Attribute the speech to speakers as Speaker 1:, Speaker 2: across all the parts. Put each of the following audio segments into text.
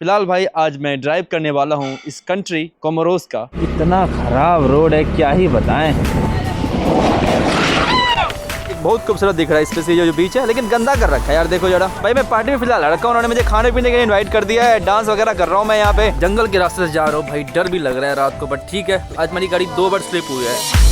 Speaker 1: फिलहाल भाई आज मैं ड्राइव करने वाला हूँ इस कंट्री कोमोरोस का। इतना खराब रोड है, क्या ही बताएं। बहुत खूबसूरत दिख रहा है इसमें से जो बीच है, लेकिन गंदा कर रखा है यार। देखो जरा भाई, मैं पार्टी में फिलहाल लड़का, उन्होंने मुझे खाने पीने के लिए इनवाइट कर दिया है। डांस वगैरह कर रहा हूँ मैं यहाँ पे। जंगल के रास्ते से जा रहा हूँ भाई, डर भी लग रहा है रात को, बट ठीक है। आज मेरी गाड़ी 2 बार स्लिप हुई है।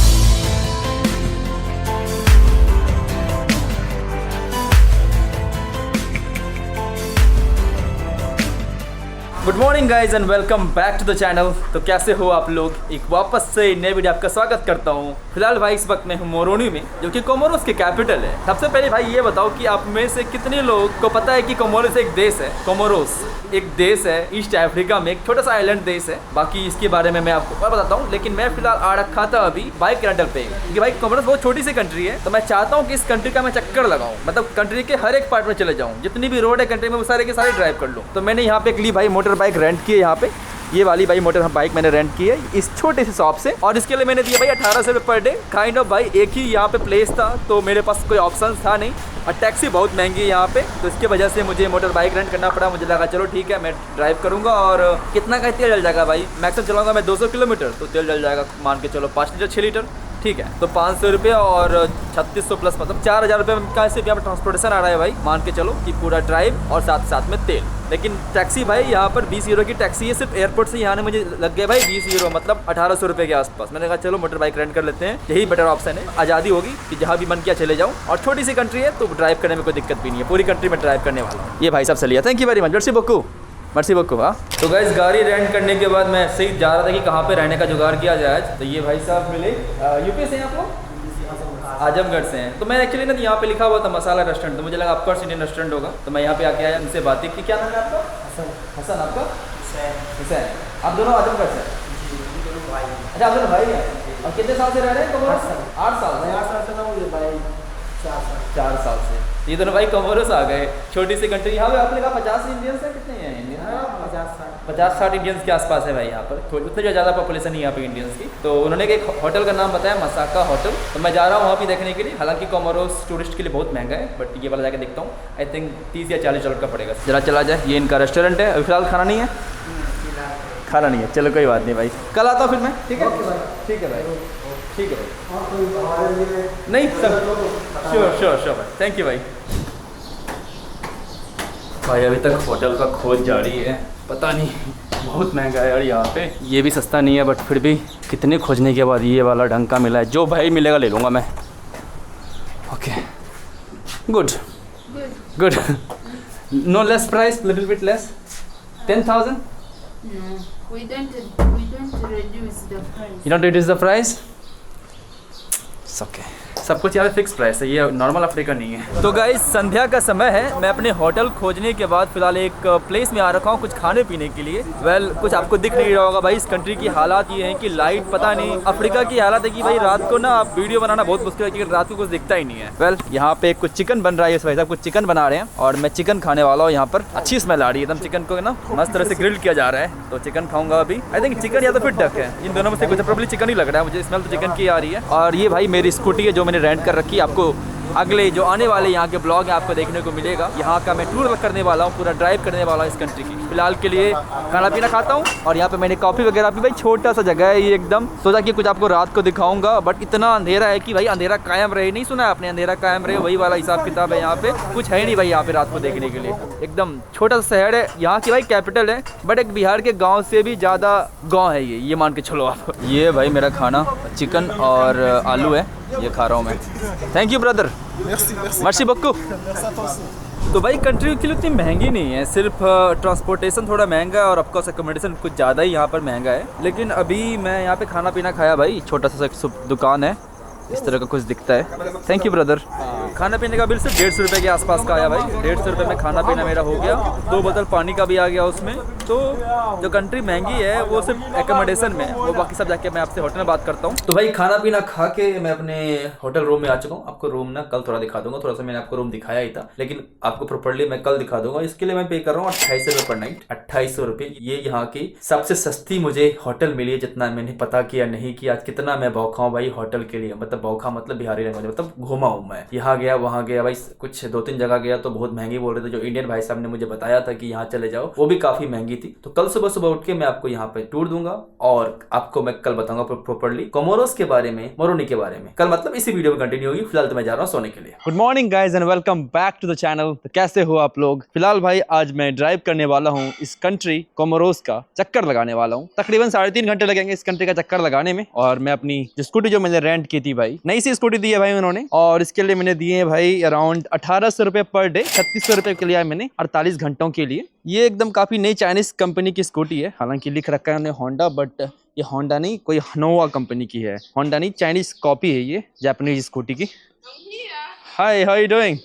Speaker 1: Good morning guys and welcome back to the channel. तो कैसे हो आप लोग, एक वापस से नए वीडियो आपका स्वागत करता हूँ। फिलहाल भाई इस वक्त मैं हूँ मोरोनी में, जो कि कोमोरोस की कैपिटल है। सबसे पहले भाई ये बताओ कि आप में से कितने लोग को पता है कि कोमोरोस एक देश है। कोमोरोस एक देश है ईस्ट अफ्रीका में, एक छोटा सा आइलैंड देश है। बाकी इसके बारे में मैं आपको बताता हूँ, लेकिन मैं फिलहाल आ रखा था अभी बाइक रेंटल पे, क्योंकि भाई कोमोरोस बहुत छोटी सी कंट्री है। तो मैं चाहता हूँ कि इस कंट्री का मैं चक्कर लगाऊँ, मतलब कंट्री के हर एक पार्ट में चले जाऊँ। जितनी भी रोड है कंट्री में वो सारे के सारे ड्राइव कर लूँ। तो मैंने यहाँ पे एक ली भाई मोटर बाइक रेंट की है। यहाँ पे ये वाली भाई मोटर बाइक मैंने रेंट की है इस छोटे से शॉप से, और इसके लिए मैंने दिया भाई 1800 रुपये पर डे। काइंड ऑफ भाई एक ही यहाँ पे प्लेस था, तो मेरे पास कोई ऑप्शन था नहीं, और टैक्सी बहुत महंगी है यहाँ पे, तो इसकी वजह से मुझे मोटर बाइक रेंट करना पड़ा। मुझे लगा चलो ठीक है मैं ड्राइव करूँगा। और कितना का तेल जल जाएगा भाई, मैक्सिमम चलाऊँगा मैं 200 किलोमीटर, तो तेल जल जाएगा मान के चलो 5 लीटर 6 लीटर, ठीक है। तो 500 रुपये और 3600 प्लस, मतलब 4000 रुपये का सिर्फ यहाँ पर ट्रांसपोर्टेशन आ रहा है भाई। मान के चलो कि पूरा ड्राइव और साथ साथ में तेल। लेकिन टैक्सी भाई यहाँ पर 20 यूरो की टैक्सी है, सिर्फ एयरपोर्ट से यहाँ ने मुझे लग गया भाई 20 यूरो, मतलब 1800 रुपये के आसपास। मैंने कहा चलो मोटर बाइक रेंट कर लेते हैं, यही बेटर ऑप्शन है। आज़ादी होगी कि जहाँ भी मन किया चले जाऊँ, और छोटी सी कंट्री है तो ड्राइव करने में कोई दिक्कत भी नहीं है। पूरी कंट्री में ड्राइव करने वाला हूँ। ये भाई साहब से लिया, thank you very much, mercy Bakku. हाँ तो गाइस गाड़ी रेंट करने के बाद मैं सही जा रहा था कि कहाँ पे रहने का जुगाड़ किया जाए आज। तो ये भाई साहब मिले, यूपी से हैं आप लोग? आजमगढ़ से हैं। तो मैं एक्चुअली ना यहाँ पे लिखा हुआ था मसाला रेस्टोरेंट, तो मुझे लगा ऑफकोर्स इंडियन रेस्टोरेंट होगा। तो मैं यहाँ पे आके आया, उनसे बातें की। क्या नाम है आपका? हसन। आपका? हुसैन। आप दोनों आजमगढ़ से? अच्छा आप दोनों भाई हैं। और कितने साल से रह रहे हैं कोमोरोस? 8 साल से।
Speaker 2: 8 साल से ना मुझे भाई
Speaker 1: 4 साल से। ये दोनों भाई कोमोरोस आ गए, छोटी सी कंट्री। यहाँ पे आपने कहा 50 इंडियंस है, कितने हैं इंडियन? 50-60 इंडियंस के आसपास है भाई यहाँ पर। उतने ज़्यादा पॉपुलेशन नहीं यहाँ पे इंडियंस की। तो उन्होंने एक होटल का नाम बताया, मसाका होटल। तो मैं जा रहा हूँ वहाँ पे देखने के लिए। हालांकि कोमोरोस टूरिस्ट के लिए बहुत महंगा है, बट ये वाला जाके देखता हूँ। आई थिंक 30 या 40 डॉलर का पड़ेगा। जरा चला जाए। ये इनका रेस्टोरेंट है। अभी फिलहाल खाना नहीं है, खाना नहीं है। चलो कोई बात नहीं भाई, कल आता हूँ फिर मैं। ठीक है, ठीक है भाई, ठीक है भाई। नहीं सर, श्योर भाई, थैंक यू भाई। भाई अभी तक होटल का खोज जारी है, पता नहीं बहुत महंगा है यार यहाँ पे। ये भी सस्ता नहीं है, बट फिर भी कितने खोजने के बाद ये वाला ढंग का मिला है। जो भाई मिलेगा ले लूँगा मैं। Okay, good good. No less price, little bit less, 10,000?
Speaker 2: No, we don't reduce the price.
Speaker 1: You don't reduce the price? It's okay. सब कुछ यहाँ पे फिक्स प्राइस है, ये नॉर्मल अफ्रीका नहीं है। तो गाइस संध्या का समय है। मैं अपने होटल खोजने के बाद फिलहाल एक प्लेस में आ रखा हूँ कुछ खाने पीने के लिए। कुछ आपको दिख नहीं रहा होगा भाई, इस कंट्री की हालात ये हैं कि लाइट, पता नहीं अफ्रीका की हालत है कि भाई रात को ना आप वीडियो बनाना बहुत मुश्किल है, क्योंकि रात को कुछ दिखता ही नहीं है। यहाँ पे कुछ चिकन बन रहा है, भाई साहब कुछ चिकन बना रहे हैं, और मैं चिकन खाने वाला हूँ। यहाँ पर अच्छी स्मेल आ रही है एकदम। चिकन को ना मस्त तरह से ग्रिल किया जा रहा है, तो चिकन खाऊंगा अभी। आई थिंक चिकन या तो फिर डक है, इन दोनों में से कुछ प्रॉब्ली चिकन ही लग रहा है मुझे। स्मेल तो चिकन की आ रही है। और ये भाई मेरी स्कूटी है जो मैंने रेंट कर रखी है। आपको अगले जो आने वाले यहाँ के ब्लॉग है आपको देखने को मिलेगा। यहाँ का मैं टूर करने वाला हूँ, पूरा ड्राइव करने वाला हूँ इस कंट्री की। फिलहाल के लिए खाना पीना खाता हूँ, और यहाँ पे मैंने कॉफ़ी वगैरह पी। भाई छोटा सा जगह है ये एकदम। सोचा कि कुछ आपको रात को दिखाऊंगा, बट इतना अंधेरा है कि भाई अंधेरा कायम रहे। नहीं सुना आपने, अंधेरा कायम रहे, वही वाला हिसाब किताब है यहाँ पे। कुछ है नहीं भाई यहाँ पे रात को देखने के लिए। एकदम छोटा सा शहर है, यहाँ की भाई कैपिटल है, बट एक बिहार के गाँव से भी ज़्यादा गाँव है ये मान के चलो आप। ये भाई मेरा खाना चिकन और आलू है, ये खा रहा हूँ मैं। Thank you brother, mercy Bakku. तो भाई कंट्री के लिए इतनी महंगी नहीं है, सिर्फ ट्रांसपोर्टेशन थोड़ा महंगा है, और ऑफकोर्स अकोमोडेशन कुछ ज़्यादा ही यहाँ पर महंगा है। लेकिन अभी मैं यहाँ पे खाना पीना खाया भाई, छोटा सा एक दुकान है, इस तरह का कुछ दिखता है। Thank you brother. खाना पीने का बिल सिर्फ 150 रुपये के आसपास का आया भाई। 150 रुपये में खाना पीना मेरा हो गया। 2 बोतल पानी का भी आ गया उसमें। तो जो कंट्री महंगी है वो सिर्फ एकोमोडेशन में, वो बाकी सब जाके मैं आपसे होटल में बात करता हूँ। तो भाई खाना पीना खा के मैं अपने होटल रूम में आ चुका हूँ। आपको रूम ना कल थोड़ा दिखा दूंगा, थोड़ा सा मैंने आपको रूम दिखाया ही था, लेकिन आपको प्रॉपर्ली मैं कल दिखा दूंगा। इसके लिए मैं पे कर रहा हूँ 2800 रुपये पर नाइट। 2800 रुपये ये यहाँ की सबसे सस्ती मुझे होटल मिली है। जितना मैंने पता किया नहीं कि आज कितना मैं भौंका हूँ भाई होटल के लिए, मतलब मतलब बौखा मतलब बिहारी लैंग्वेज मतलब घूमा हूँ मैं, यहाँ गया वहाँ गया भाई, कुछ 2-3 जगह गया तो बहुत महंगी बोल रहे थे। जो इंडियन भाई साहब ने मुझे बताया था कि यहाँ चले जाओ वो भी काफी महंगी थी। तो कल सुबह सुबह उठ के मैं आपको यहाँ पे टूर दूंगा और आपको मैं कल बताऊंगा प्रॉपर्ली कोमोरोस के बारे में, मोरोनी के बारे में। कल मतलब इसी वीडियो में कंटिन्यू होगी। फिलहाल तो मैं जा रहा हूँ सोने के लिए।
Speaker 3: Good morning guys and welcome back to the channel. तो कैसे हो आप लोग? फिलहाल भाई आज मैं ड्राइव करने वाला हूँ इस कंट्री कोमोरोस का चक्कर लगाने वाला हूँ। तकरीबन 3.5 घंटे लगेंगे इस कंट्री का चक्कर लगाने में। और मैं अपनी जो स्कूटी जो मैंने रेंट की थी भाई, नई सी स्कूटी दी है भाई उन्होंने, और इसके लिए मैंने दिए हैं भाई अराउंड 1800 रुपये पर डे। 3600 रुपये के लिए मैंने 48 घंटों के लिए। ये एकदम काफी नई चाइनीज कंपनी की स्कूटी है, हालांकि लिख रखा है उन्हें होंडा, बट ये होंडा नहीं, कोई हनोवा कंपनी की है। होंडा नहीं, चाइनीज कॉपी है ये जापानीज स्कूटी की। हाय, हाउ यू डूइंग?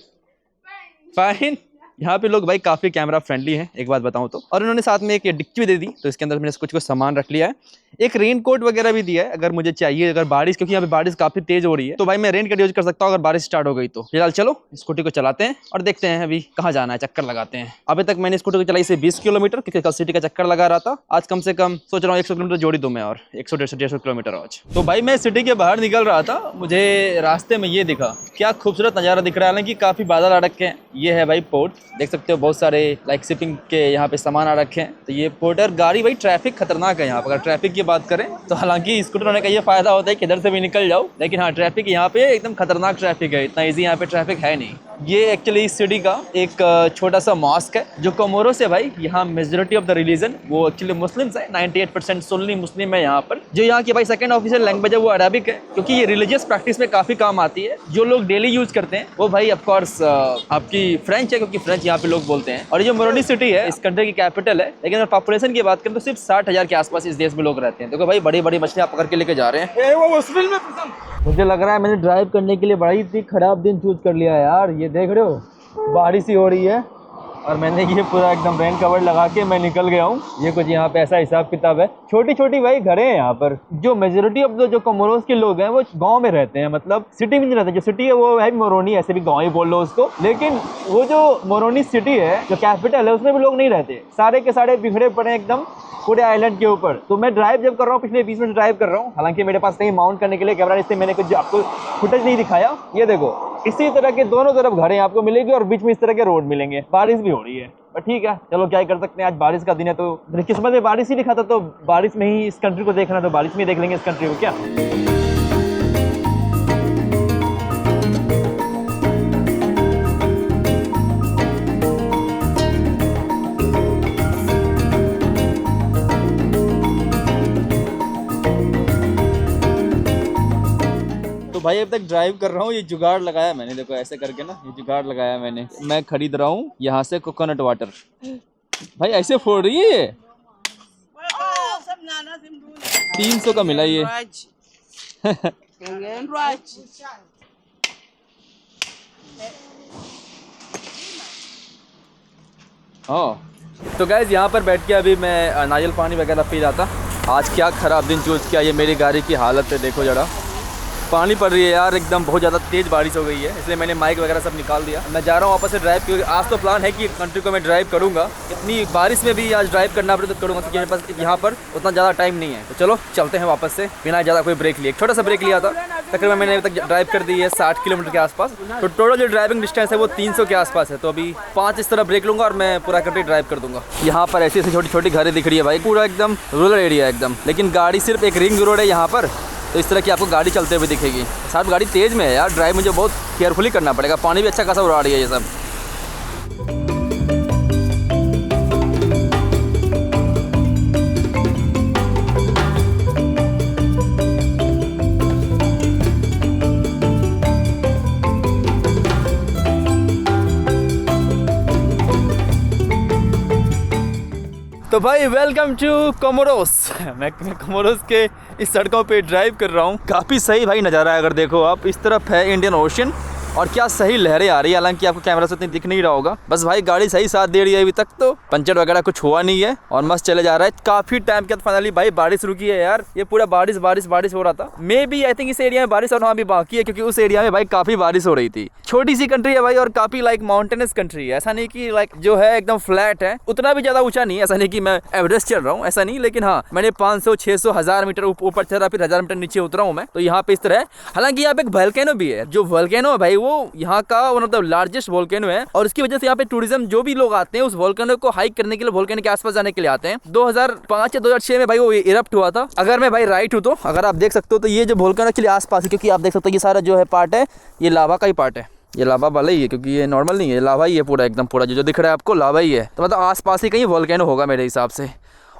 Speaker 3: फाइन। यहाँ पे लोग भाई काफी कैमरा फ्रेंडली हैं, एक बात बताऊँ तो। और उन्होंने साथ में एक डिक्की दे दी, तो इसके अंदर मैंने कुछ सामान रख लिया है। एक रेन कोट वगैरह भी दिया है अगर मुझे चाहिए, अगर बारिश, क्योंकि यहाँ पे बारिश काफी तेज हो रही है तो भाई मैं रेन कोट यूज कर सकता हूँ अगर बारिश स्टार्ट हो गई तो। फिलहाल चलो स्कूटी को चलाते हैं और देखते हैं अभी कहाँ जाना है, चक्कर लगाते हैं। अभी तक मैंने स्कूटी को चलाई से 20 किलोमीटर, क्योंकि कल सिटी का चक्कर लगा रहा था। आज कम से कम सोच रहा हूँ 100 किलोमीटर जोड़ी दूं मैं, और 100-150 किलोमीटर आज। तो भाई मैं सिटी के बाहर निकल रहा था, मुझे रास्ते में ये दिखा, क्या खूबसूरत नज़ारा दिख रहा है। हालांकि काफी बादल आ रखे हैं। ये है भाई पोर्ट, देख सकते हो बहुत सारे लाइक शिपिंग के यहाँ पे सामान आ रखे हैं। तो ये पोर्ट और गाड़ी भाई ट्रैफिक खतरनाक है यहाँ पर। अगर ट्रैफिक की बात करें तो हालांकि स्कूटर होने का ये फायदा होता है कि इधर से भी निकल जाओ, लेकिन हाँ ट्रैफिक यहाँ पे एकदम खतरनाक ट्रैफिक है, इतना इजी यहाँ पे ट्रैफिक है नहीं। ये एक्चुअली इस सिटी का एक छोटा सा मॉस्क है जो कोमोरोस है भाई। यहाँ मेजोरिटी ऑफ द रिलीजन वो एक्चुअली मुस्लिम्स है, 98% सुन्नी मुस्लिम है यहाँ पर। जो यहाँ की भाई सेकंड ऑफिशियल लैंग्वेज है वो अरबिक है, क्योंकि ये रिलीजियस प्रैक्टिस में काफी काम आती है। जो लोग डेली यूज करते हैं वो भाई ऑफकोर्स आपकी फ्रेंच है, क्योंकि फ्रेंच यहाँ पे लोग बोलते हैं। और ये जो मोरोनी सिटी है इस कंट्री की कैपिटल है, लेकिन अगर पॉपुलेशन की बात करें तो सिर्फ 60,000 के आसपास इस देश में लोग रहते हैं। देखो भाई बड़ी बड़ी मछलियाँ पकड़ के लेके जा रहे हैं। मुझे लग रहा है मैंने ड्राइव करने के लिए बड़ा ही खराब दिन चूज कर लिया यार। ये देख रहे हो बारिश ही हो रही है और मैंने ये पूरा एकदम रेन कवर लगा के मैं निकल गया हूँ। ये कुछ यहाँ पे ऐसा हिसाब किताब है। छोटी छोटी भाई घरें हैं यहाँ पर। जो मेजोरिटी ऑफ जो कोमोरोस के लोग हैं वो गांव में रहते हैं, मतलब सिटी में नहीं रहते। जो सिटी है वो है मोरोनी, ऐसे भी गांव ही बोल लो उसको। लेकिन वो जो मोरोनी सिटी है जो कैपिटल है उसमें भी लोग नहीं रहते, सारे के सारे बिखरे पड़े एकदम पूरे आइलैंड के ऊपर। तो मैं ड्राइव जब कर रहा हूँ, पिछले 20 मिनट ड्राइव कर रहा हूँ, हालांकि मेरे पास कहीं माउंट करने के लिए कैमरा, इससे मैंने कुछ आपको फुटेज नहीं दिखाया। ये देखो इसी तरह के दोनों तरफ घरें आपको मिलेगी और बीच में इस तरह के रोड मिलेंगे। बारिश भी हो रही है पर ठीक है, चलो क्या ही कर सकते हैं। आज बारिश का दिन है तो किस्मत में बारिश ही लिखा था, तो बारिश में ही इस कंट्री को देखना, तो बारिश में देख लेंगे इस कंट्री को क्या। भाई अब तक ड्राइव कर रहा हूँ, ये जुगाड़ लगाया मैंने, देखो ऐसे करके ना, ये जुगाड़ लगाया मैंने। मैं खरीद रहा हूँ यहाँ से कोकोनट वाटर। भाई ऐसे फोड़ रही है ये, 300 का मिला ये। तो गाइज यहाँ पर बैठ के अभी मैं नारियल पानी वगैरह पी रहा था। आज क्या खराब दिन चूज किया। ये मेरी गाड़ी की हालत है, देखो जरा पानी पड़ रही है यार, एकदम बहुत ज़्यादा तेज़ बारिश हो गई है, इसलिए मैंने माइक वगैरह सब निकाल दिया। मैं जा रहा हूँ वापस से ड्राइव, क्योंकि आज तो प्लान है कि कंट्री को मैं ड्राइव करूँगा। इतनी बारिश में भी आज ड्राइव करना पड़े तो करूँगा, क्योंकि मेरे पास यहाँ पर उतना ज़्यादा टाइम नहीं है। तो चलो चलते हैं वापस से बिना ज़्यादा कोई ब्रेक लिए। एक छोटा सा ब्रेक लिया था, तकरीबन मैंने अभी तक ड्राइव कर दी है 60 किलोमीटर के आसपास। तो टोटल जो ड्राइविंग डिस्टेंस है वो 300 के आसपास है। तो अभी 5 इस तरह ब्रेक लूँगा और मैं पूरा कंट्री ड्राइव कर दूँगा। यहाँ पर ऐसी ऐसी छोटी छोटी घरें दिख रही है भाई, पूरा एकदम रूरल एरिया है एकदम। लेकिन गाड़ी सिर्फ एक रिंग रोड है यहाँ पर, तो इस तरह की आपको गाड़ी चलते हुए दिखेगी। साथ गाड़ी तेज़ में है यार, ड्राइव मुझे बहुत केयरफुली करना पड़ेगा। पानी भी अच्छा खासा उड़ा रही है ये सब। तो भाई वेलकम टू कोमोरोस। मैं कोमोरोस के इस सड़कों पे ड्राइव कर रहा हूँ। काफ़ी सही भाई नज़ारा है। अगर देखो आप, इस तरफ है इंडियन ओशन और क्या सही लहरें आ रही है, हालांकि आपको कैमरा से उतनी दिख नहीं रहा होगा। बस भाई गाड़ी सही साथ दे रही है अभी तक, तो पंचर वगैरह कुछ हुआ नहीं है और मस्त चले जा रहा है। काफी टाइम के बाद फाइनली भाई बारिश रुकी है यार। ये पूरा बारिश बारिश बारिश हो रहा था। मे बी आई थिंक इस एरिया में बारिश और वहाँ भी बाकी है, क्योंकि उस एरिया में भाई काफी बारिश हो रही थी। छोटी सी कंट्री है भाई और काफी लाइक माउंटेनस कंट्री है। ऐसा नहीं कि लाइक जो है एकदम फ्लैट है, उतना भी ज्यादा ऊंचा नहीं है। ऐसा नहीं कि मैं एवरेस्ट चल रहा हूँ, ऐसा नहीं, लेकिन हाँ मैंने 500 600 1000 मीटर ऊपर चढ़ा, फिर 1000 मीटर नीचे उतरा हूँ मैं। तो यहाँ पे इस तरह है। हालांकि यहाँ पे एक वोल्केनो भी है। जो वोल्केनो है भाई वो यहाँ का one of the largest volcano है और उसकी वजह से यहाँ पे टूरिज्म जो भी लोग आते हैं उस वोल्केनो को हाइक करने के लिए, वोल्केनो के आसपास जाने के लिए आते हैं। 2005 या 2006 में भाई वो इरप्ट हुआ था, अगर मैं भाई राइट हूँ तो। अगर आप देख सकते हो तो ये जो वोल्केनो एक्चुअली आसपास है, क्योंकि आप देख सकते हो ये सारा जो है पार्ट है ये लावा का ही पार्ट है। ये लावा वाला ही है, क्योंकि ये नॉर्मल नहीं है, लावा ही है पूरा, एकदम पूरा जो दिख रहा है आपको लावा ही है। तो मतलब आसपास ही कहीं वोल्केनो होगा मेरे हिसाब से।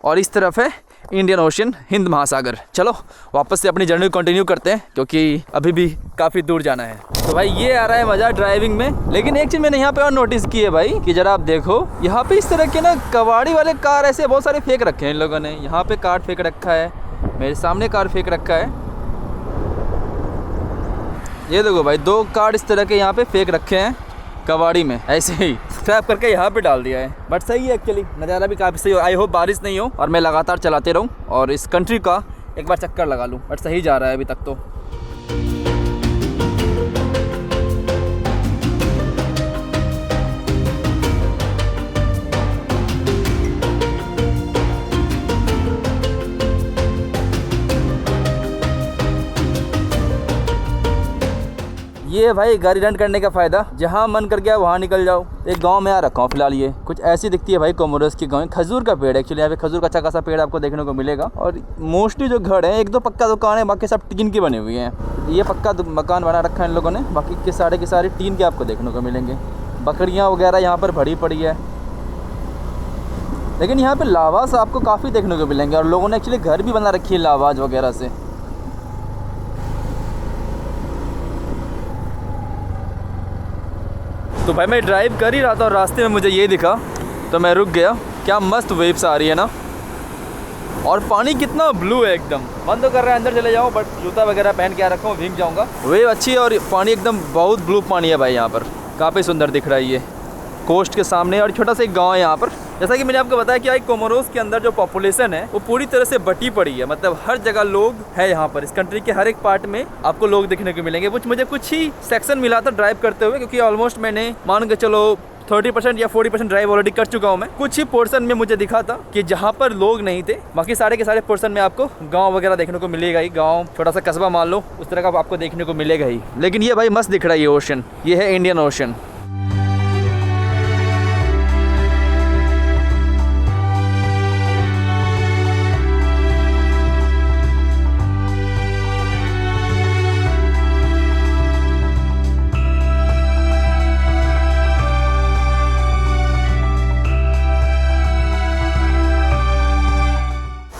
Speaker 3: और इस तरफ है इंडियन ओशन, हिंद महासागर। चलो वापस से अपनी जर्नी कंटिन्यू करते हैं, क्योंकि अभी भी काफ़ी दूर जाना है। तो भाई ये आ रहा है मज़ा ड्राइविंग में। लेकिन एक चीज़ मैंने यहाँ पे और नोटिस की है भाई, कि जरा आप देखो यहाँ पे इस तरह के ना कबाड़ी वाले कार ऐसे बहुत सारे फेंक रखे हैं इन लोगों ने। यहाँ पे कार फेंक रखा है, मेरे सामने कार फेंक रखा है। ये देखो भाई 2 कार इस तरह के यहाँ पे फेंक रखे हैं कबाड़ी में, ऐसे ही स्क्रैप करके यहाँ पे डाल दिया है। बट सही है एक्चुअली, नज़ारा भी काफ़ी सही हो। आई होप बारिश नहीं हो और मैं लगातार चलाते रहूँ और इस कंट्री का एक बार चक्कर लगा लूँ। बट सही जा रहा है अभी तक तो। ये भाई गाड़ी रेंट करने का फ़ायदा, जहाँ मन कर गया वहाँ निकल जाओ। एक गांव में आ रखा हूँ फिलहाल। ये कुछ ऐसी दिखती है भाई कोमोरोस की गाँव। खजूर का पेड़ है एक्चुअली, यहाँ पे खजूर का अच्छा खासा पेड़ आपको देखने को मिलेगा। और मोस्टली जो घर है 1-2 पक्का दुकान है, बाकी सब टीन की बनी हुई हैं। ये पक्का मकान बना रखा है इन लोगों ने, बाकी के सारे टीन के आपको देखने को मिलेंगे। बकरियाँ वगैरह यहाँ पर भरी पड़ी है। लेकिन यहाँ पर लावास आपको काफ़ी देखने को मिलेंगे और लोगों ने एक्चुअली घर भी बना रखी है लावाज वगैरह से। तो भाई मैं ड्राइव कर ही रहा था और रास्ते में मुझे ये दिखा तो मैं रुक गया। क्या मस्त वेव्स आ रही है ना, और पानी कितना ब्लू है एकदम। मन तो कर रहा है अंदर चले जाऊँ, बट जूता वगैरह पहन के आ रखा हूँ, भीग जाऊँगा। वेव अच्छी है और पानी एकदम बहुत ब्लू पानी है भाई। यहाँ पर काफ़ी सुंदर दिख रहा है ये कोस्ट के सामने। और छोटा सा एक गाँव है यहाँ पर। जैसा कि मैंने आपको बताया कि कोमोरोस के अंदर जो पॉपुलेशन है वो पूरी तरह से बटी पड़ी है। मतलब हर जगह लोग है यहाँ पर। इस कंट्री के हर एक पार्ट में आपको लोग देखने को मिलेंगे। मुझे कुछ ही सेक्शन मिला था ड्राइव करते हुए, क्योंकि ऑलमोस्ट मैंने मान के चलो 30% या 40% ड्राइव ऑलरेडी कर चुका हूँ मैं। कुछ ही पोर्शन में मुझे दिखा था कि जहाँ पर लोग नहीं थे, बाकी सारे के सारे पोर्शन में आपको गांव वगैरह देखने को मिलेगा ही। गांव छोटा सा कस्बा मान लो, उस तरह का आपको देखने को मिलेगा ही। लेकिन ये भाई मस्त दिख रहा है ये ओशन, ये है इंडियन ओशन।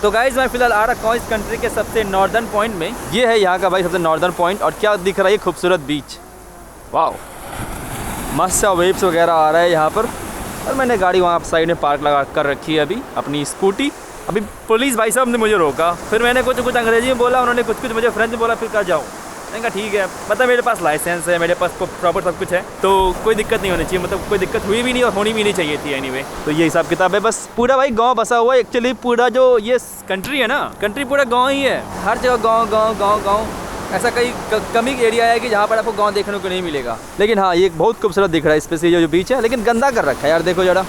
Speaker 3: तो गाइज मैं फिलहाल आ रखा हूँ इस कंट्री के सबसे नॉर्दर्न पॉइंट में। ये है यहाँ का भाई सबसे नॉर्दर्न पॉइंट। और क्या दिख रहा है ये खूबसूरत बीच, वाह मस्त सा वेव्स वगैरह आ रहा है यहाँ पर। और मैंने गाड़ी वहाँ साइड में पार्क लगा कर रखी है अभी, अपनी स्कूटी। अभी पुलिस भाई साहब ने मुझे रोका, फिर मैंने कुछ अंग्रेजी में बोला, उन्होंने कुछ मुझे फ्रेंच में बोला, फिर कहा जाओ। मैंने कहा ठीक है, मतलब मेरे पास लाइसेंस है, मेरे पास प्रॉपर सब कुछ है, तो कोई दिक्कत नहीं होनी चाहिए। मतलब कोई दिक्कत हुई भी नहीं और होनी भी नहीं चाहिए थी एनीवे। तो ये हिसाब किताब है बस। पूरा भाई गांव बसा हुआ है एक्चुअली। पूरा जो ये कंट्री है ना, कंट्री पूरा गांव ही है। हर जगह गांव गांव गांव गांव। ऐसा कई कम ही एरिया है कि जहाँ पर आपको गांव देखने को नहीं मिलेगा। लेकिन हाँ ये बहुत खूबसूरत दिख रहा है, स्पेशली जो बीच है। लेकिन गंदा कर रखा है यार, देखो जरा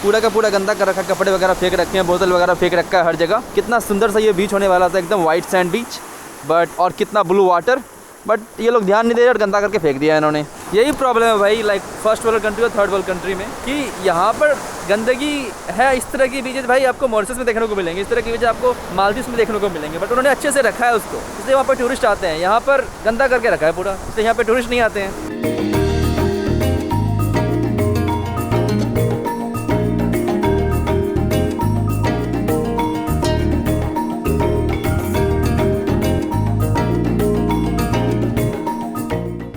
Speaker 3: पूरा का पूरा गंदा कर रखा है। कपड़े वगैरह फेंक रखे हैं, बोतल वगैरह फेंक रखा है हर जगह। कितना सुंदर सा ये बीच होने वाला था, एकदम वाइट सैंड बीच, बट और कितना ब्लू वाटर। बट ये लोग ध्यान नहीं दे रहे और गंदा करके फेंक दिया इन्होंने। यही प्रॉब्लम है भाई लाइक फर्स्ट वर्ल्ड कंट्री और थर्ड वर्ल्ड कंट्री में, कि यहाँ पर गंदगी है। इस तरह की बीचेस भाई आपको मॉरिशस में देखने को मिलेंगे, इस तरह की बीचेस आपको मालदीव्स में देखने को मिलेंगे। बट उन्होंने अच्छे से रखा है उसको, इसलिए वहाँ पर टूरिस्ट आते हैं। यहाँ पर गंदा करके रखा है पूरा, इसलिए यहाँ पर टूरिस्ट नहीं आते हैं।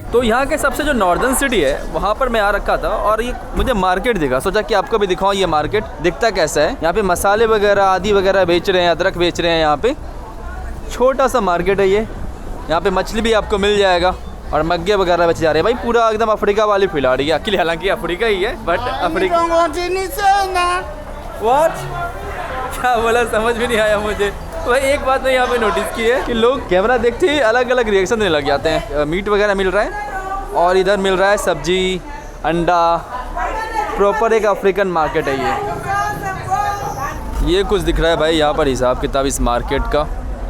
Speaker 3: तो यहाँ के सबसे जो नॉर्दर्न सिटी है वहाँ पर मैं आ रखा था और ये मुझे मार्केट दिखा, सोचा कि आपको भी दिखाऊं ये मार्केट दिखता कैसा है। यहाँ पे मसाले वगैरह आदि वगैरह बेच रहे हैं, अदरक बेच रहे हैं। यहाँ पे छोटा सा मार्केट है ये। यहाँ पे मछली भी आपको मिल जाएगा, और मग्गे वगैरह बेचे जा रहे हैं भाई। पूरा एकदम अफ्रीका वाली फील आ रही है। अकेले हालांकि अफ्रीका ही है बट अफ्रीका व्हाट क्या बोला समझ भी नहीं आया मुझे। भाई एक बात मैं यहाँ पे नोटिस की है कि लोग कैमरा देखते ही अलग अलग रिएक्शन देने लग जाते हैं। मीट वगैरह मिल रहा है और इधर मिल रहा है सब्जी, अंडा। प्रॉपर एक अफ्रीकन मार्केट है ये कुछ दिख रहा है भाई यहाँ पर हिसाब किताब इस मार्केट का।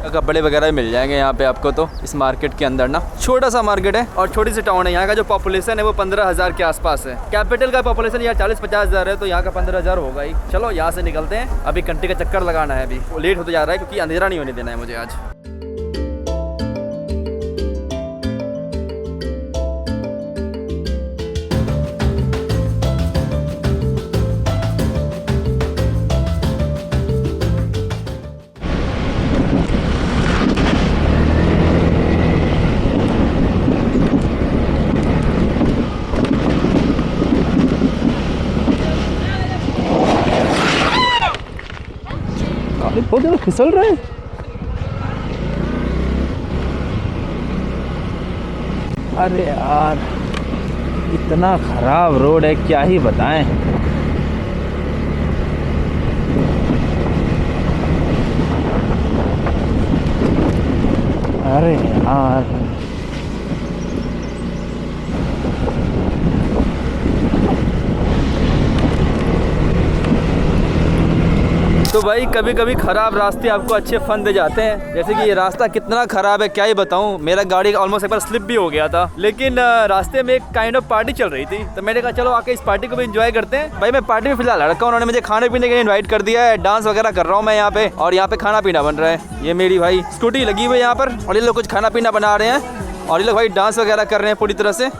Speaker 3: कपड़े वगैरह मिल जाएंगे यहाँ पे आपको। तो इस मार्केट के अंदर ना छोटा सा मार्केट है और छोटी सी टाउन है। यहाँ का जो पॉपुलेशन है वो 15,000 के आसपास है। कैपिटल का पॉपुलेशन यहाँ 40-50 हज़ार है तो यहाँ का 15,000 होगा ही। चलो यहाँ से निकलते हैं, अभी कंट्री का चक्कर लगाना है। अभी लेट होते जा रहा है क्योंकि अंधेरा नहीं होने देना है मुझे आज। बहुत ज़्यादा फिसल रहे हैं। अरे यार इतना खराब रोड है क्या ही बताएं। अरे यार तो भाई कभी कभी ख़राब रास्ते आपको अच्छे फन दे जाते हैं। जैसे कि ये रास्ता कितना ख़राब है क्या ही बताऊं। मेरा गाड़ी ऑलमोस्ट एक बार स्लिप भी हो गया था। लेकिन रास्ते में एक काइंड ऑफ पार्टी चल रही थी तो मैंने कहा चलो आके इस पार्टी को भी एंजॉय करते हैं। भाई मैं पार्टी में फिलहाल लड़का, उन्होंने मुझे खाने पीने के लिए इन्वाइट कर दिया है। डांस वगैरह कर रहा हूँ मैं यहाँ पे और यहाँ पे खाना पीना बन रहा है। ये मेरी भाई स्कूटी लगी हुई है यहाँ पर और ये लोग कुछ खाना पीना बना रहे हैं और ये लोग भाई डांस वगैरह कर रहे हैं पूरी तरह से।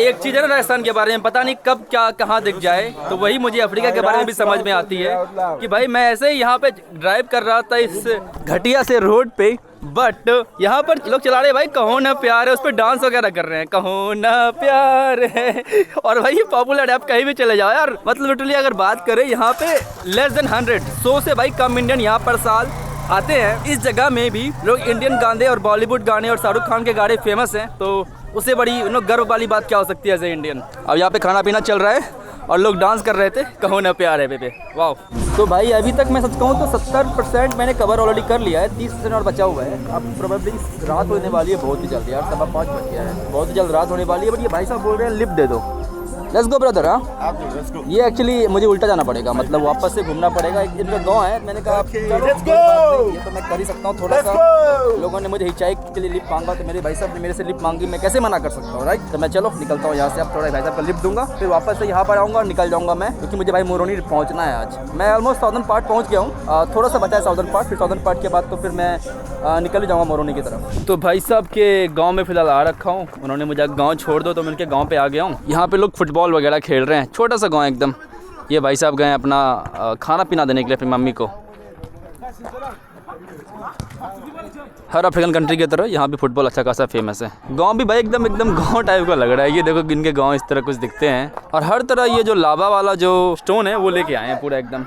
Speaker 3: एक चीज़ है ना राजस्थान के बारे में, पता नहीं कब क्या कहाँ दिख जाए, तो वही मुझे अफ्रीका के बारे में भी समझ में आती है कि भाई मैं ऐसे ही यहाँ पे ड्राइव कर रहा था इस घटिया से रोड पे, बट यहाँ पर लोग चला रहे भाई कहो ना प्यार है, उस पर डांस वगैरह कर रहे हैं कहो ना प्यार है। और भाई ये पॉपुलर है, आप कहीं भी चले जाओ यार। मतलब लिटरली अगर बात करें यहाँ पे लेस देन 100 से भाई कम इंडियन यहाँ पर साल आते हैं। इस जगह में भी लोग इंडियन गाने और बॉलीवुड गाने और शाहरुख खान के गाने फेमस हैं, तो उससे बड़ी गर्व वाली बात क्या हो सकती है एज ए इंडियन। अब यहाँ पे खाना पीना चल रहा है और लोग डांस कर रहे थे कहो ना प्यार है बेबे, वाह। तो भाई अभी तक मैं सच कहूँ तो 70% मैंने कवर ऑलरेडी कर लिया है, 30% और बचा हुआ है। अब प्रोबेबली रात होने वाली है बहुत ही जल्द यार, 5:15 बज गया है, बहुत ही जल्द रात होने वाली है। बट ये भाई साहब बोल रहे हैं लिफ्ट दे दो, लेट्स गो ब्रदर। हाँ ये एक्चुअली मुझे उल्टा जाना पड़ेगा, मतलब वापस से घूमना पड़ेगा। एक इनका गाँव है, मैंने कहा ये तो मैं कर ही सकता हूँ थोड़ा सा। लोगों ने मुझे हिचाई के लिए लिफ्ट मांगा तो मेरे भाई साहब ने मेरे से लिफ्ट मांगी, मैं कैसे मना कर सकता हूँ, राइट। तो मैं चलो निकलता हूँ यहाँ से, अब थोड़ा भाई साहब का लिफ्ट दूंगा, फिर वापस से यहाँ पर आऊँगा और निकल जाऊँगा मैं, क्योंकि मुझे भाई मोरोनी पहुँचना है आज। मैं ऑलमोस्ट साउदर्न पार्ट पहुँच गया हूँ, थोड़ा सा बचा है साउदर्न पार्ट, फिर साउदर्न पार्ट के बाद तो फिर मैं निकल जाऊँगा मोरोनी की तरफ। तो भाई साहब के गाँव में फिलहाल आ रखा हूँ, उन्होंने मुझे गाँव छोड़ दो तो मैं उनके गाँव पे आ गया हूँ। यहाँ पे लोग फुटबॉल वगैरह खेल रहे हैं, छोटा सा गाँव एकदम। ये भाई साहब गए अपना खाना पीना देने के लिए अपनी मम्मी को। हर अफ्रीकन कंट्री की तरह यहाँ भी फुटबॉल अच्छा खासा फेमस है। गांव भी भाई एकदम गांव टाइप का लग रहा है। ये देखो इनके गांव इस तरह कुछ दिखते हैं, और हर तरह ये जो लावा वाला जो स्टोन है वो लेके आए हैं पूरा एकदम।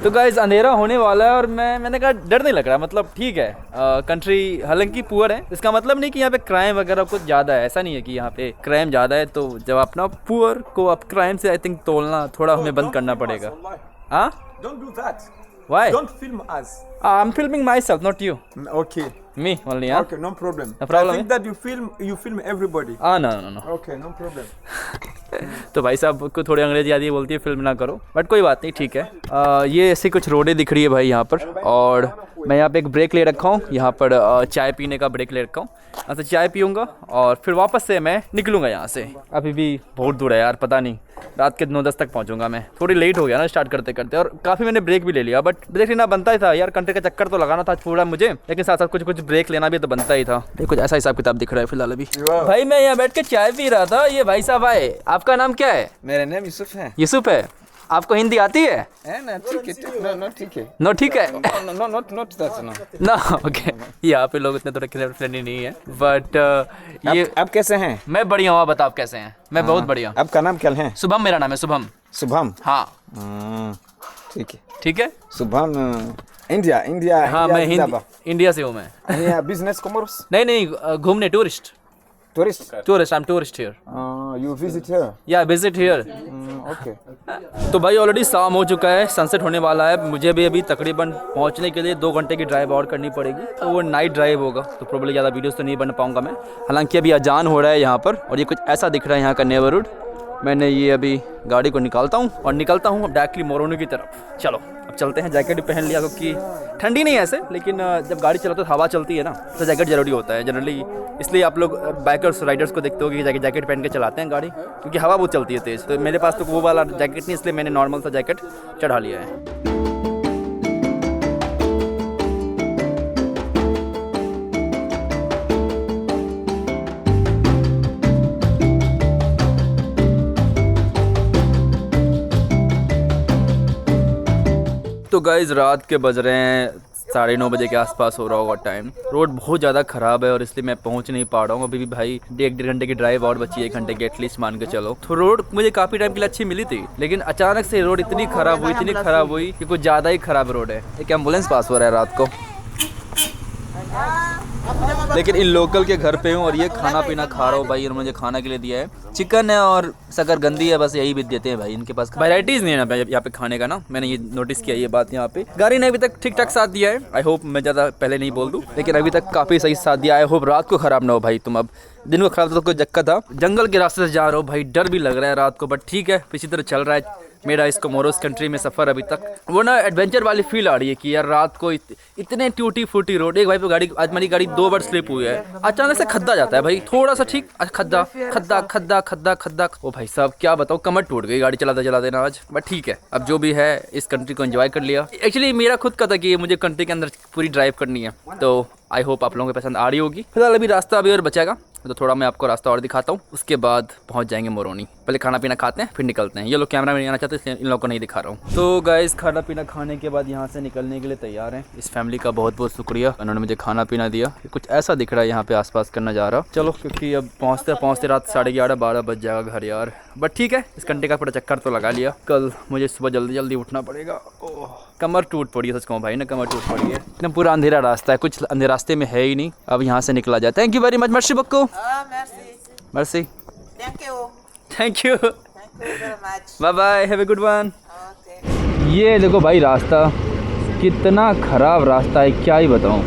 Speaker 3: तो गाइस अंधेरा होने वाला है और मैंने कहा डर नहीं लग रहा, मतलब ठीक है। कंट्री हालांकि पुअर है, इसका मतलब नहीं कि यहाँ पे क्राइम वगैरह कुछ ज़्यादा है, ऐसा नहीं है कि यहाँ पे क्राइम ज़्यादा है। तो जब अपना पुअर को आप क्राइम से आई थिंक तोलना थोड़ा हमें बंद करना पड़ेगा। हाँ
Speaker 4: Don't do that.
Speaker 3: Why?
Speaker 4: Don't film us.
Speaker 3: I'm filming myself, not you.
Speaker 4: Okay.
Speaker 3: Me only, yeah?
Speaker 4: Okay, no problem.
Speaker 3: No problem,
Speaker 4: I think that you film everybody.
Speaker 3: No.
Speaker 4: Okay, no problem.
Speaker 3: तो भाई साहब को थोड़ी अंग्रेजी आती है, बोलती है फिल्म ना करो, बट कोई बात नहीं, ठीक है। ये ऐसी कुछ रोडें दिख रही है भाई यहाँ पर, और
Speaker 1: मैं यहाँ पे एक ब्रेक ले रखा हूँ, यहाँ पर चाय पीने का ब्रेक ले रखा हूँ। यहाँ से चाय पीऊँगा और फिर वापस से मैं निकलूँगा यहाँ से। अभी भी बहुत दूर है यार, पता नहीं रात के 9-10 तक पहुँचूँगा मैं। थोड़ी लेट हो गया ना स्टार्ट करते करते, और काफ़ी मैंने ब्रेक भी ले लिया, बट ब्रेक लेना बनता ही था यार, कंट्री का चक्कर तो लगाना था थोड़ा मुझे, लेकिन साथ साथ कुछ ब्रेक लेना भी तो बनता ही था। कुछ ऐसा हिसाब किताब दिख रहा है फिलहाल अभी। भाई मैं यहाँ बैठ के चाय पी रहा था, ये भाई साहब आए। आपका नाम क्या है?
Speaker 4: मेरा नाम यूसुफ है।
Speaker 1: यूसुफ है। आपको हिंदी आती है?
Speaker 4: ना ठीक है, नो ठीक है,
Speaker 1: नो ठीक है,
Speaker 4: नो नॉट दैट नो।
Speaker 1: ना ओके। यहाँ पे लोग इतने थोड़े फ्रेंडली नहीं है, बट ये
Speaker 4: आप कैसे हैं?
Speaker 1: मैं बढ़िया हूँ। आप बताओ आप कैसे हैं? मैं बहुत बढ़िया।
Speaker 4: आपका नाम क्या है?
Speaker 1: शुभम मेरा नाम है, शुभम।
Speaker 4: शुभम?
Speaker 1: हाँ
Speaker 4: ठीक है,
Speaker 1: ठीक है।
Speaker 4: शुभम इंडिया।
Speaker 1: हाँ मैं इंडिया से हूँ मैं।
Speaker 4: Business commerce?
Speaker 1: नहीं घूमने, tourist.
Speaker 4: Tourist?
Speaker 1: I am tourist here.
Speaker 4: You visit here?
Speaker 1: या विजिट हियर।
Speaker 4: ओके।
Speaker 1: तो भाई ऑलरेडी शाम हो चुका है, सनसेट होने वाला है। मुझे भी अभी तकरीबन पहुंचने के लिए 2 घंटे की ड्राइव और करनी पड़ेगी, तो वो नाइट ड्राइव होगा, तो प्रोबेबली ज़्यादा वीडियोस तो नहीं बन पाऊंगा मैं। हालांकि अभी अजान हो रहा है यहाँ पर, और ये कुछ ऐसा दिख रहा है यहाँ का नेबरहुड। मैंने ये अभी गाड़ी को निकालता हूँ और निकलता हूँ डायरेक्टली मोरोनी की तरफ। चलो अब चलते हैं। जैकेट भी पहन लिया क्योंकि ठंडी नहीं है ऐसे, लेकिन जब गाड़ी चलाते तो हवा चलती है ना, तो जैकेट ज़रूरी होता है जनरली। इसलिए आप लोग बाइकर्स राइडर्स को देखते हो कि जैकेट पहन के चलाते हैं गाड़ी, क्योंकि हवा बहुत चलती है तेज़। तो मेरे पास तो वो वाला जैकेट नहीं, इसलिए मैंने नॉर्मल सा जैकेट चढ़ा लिया है। तो गाइज़ रात के बज रहे हैं 9:30 बजे के आसपास हो रहा होगा टाइम। रोड बहुत ज़्यादा ख़राब है और इसलिए मैं पहुंच नहीं पा रहा हूँ। अभी भी भाई 1-1.5 घंटे की ड्राइव और बची, 1 घंटे की एटलीस्ट मान के चलो। तो रोड मुझे काफ़ी टाइम के लिए अच्छी मिली थी, लेकिन अचानक से रोड इतनी ख़राब हुई कि कुछ ज़्यादा ही ख़राब रोड है। एक एम्बुलेंस पास हो रहा है रात को, लेकिन इन लोकल के घर पे हूँ और ये खाना पीना खा रहा हूँ। भाई इन्होंने मुझे खाना के लिए दिया है, चिकन है और शकरकंदी है, बस यही भी देते हैं भाई। इनके पास वैराइटीज़ नहीं है ना यहाँ पे खाने का ना, मैंने ये नोटिस किया ये बात। यहाँ पे गाड़ी ने अभी तक ठीक ठाक साथ दिया है। आई होप मैं ज़्यादा पहले नहीं बोल दूँ, लेकिन अभी तक काफ़ी सही साथ दिया है। आई होप रात को ख़राब ना हो भाई। तुम अब दिन को ख़राब तो कोई दिक्कत था, जंगल के रास्ते से जा रहा हो भाई, डर भी लग रहा है रात को, बट ठीक है इसी तरह चल रहा है मेरा इस कोमोरोस कंट्री में सफ़र। अभी तक वो ना एडवेंचर वाली फील आ रही है कि यार रात को इतने टूटी फूटी रोड। एक भाई पे गाड़ी, आज मेरी गाड़ी 2 बार स्लिप हुई है, अचानक से खद्दा जाता है भाई, थोड़ा सा ठीक खद्दा खद्दा खद्दा खद्दा खद्दा। ओ भाई साहब क्या बताओ, कमर टूट गई गाड़ी चलाते चलाते ना आज। बट ठीक है, अब जो भी है इस कंट्री को एंजॉय कर लिया। एक्चुअली मेरा खुद का था कि मुझे कंट्री के अंदर पूरी ड्राइव करनी है, तो आई होप आप लोगों को पसंद आ रही होगी। फिलहाल अभी रास्ता अभी और बचेगा, तो थोड़ा मैं आपको रास्ता और दिखाता हूँ, उसके बाद पहुँच जाएंगे मोरोनी। पहले खाना पीना खाते हैं फिर निकलते हैं। ये लोग कैमरा में नहीं आना चाहते इसलिए इन लोगों को नहीं दिखा रहा हूँ। तो गाइस खाना पीना खाने के बाद यहाँ से निकलने के लिए तैयार हैं। इस फैमिली का बहुत बहुत शुक्रिया, उन्होंने मुझे खाना पीना दिया। कुछ ऐसा दिख रहा है यहाँ पे आसपास का नज़ारा। चलो क्योंकि अब पहुँचते रात 11:30-12 बज जाएगा घर यार। बट ठीक है, इस घंटे का पूरा चक्कर तो लगा लिया। कल मुझे सुबह जल्दी उठना पड़ेगा। कमर टूट पड़ी है, सच कहूँ भाई ना, कमर टूट पड़ी है। एकदम पूरा अंधेरा रास्ता है, कुछ अंधेरे रास्ते में है ही नहीं। अब यहाँ से निकला जाए। थैंक यू वेरी मच मर्सी बक्को। मर्सी, thank you, bye bye, have a good one. ये देखो भाई रास्ता कितना ख़राब रास्ता है, क्या ही बताऊँ।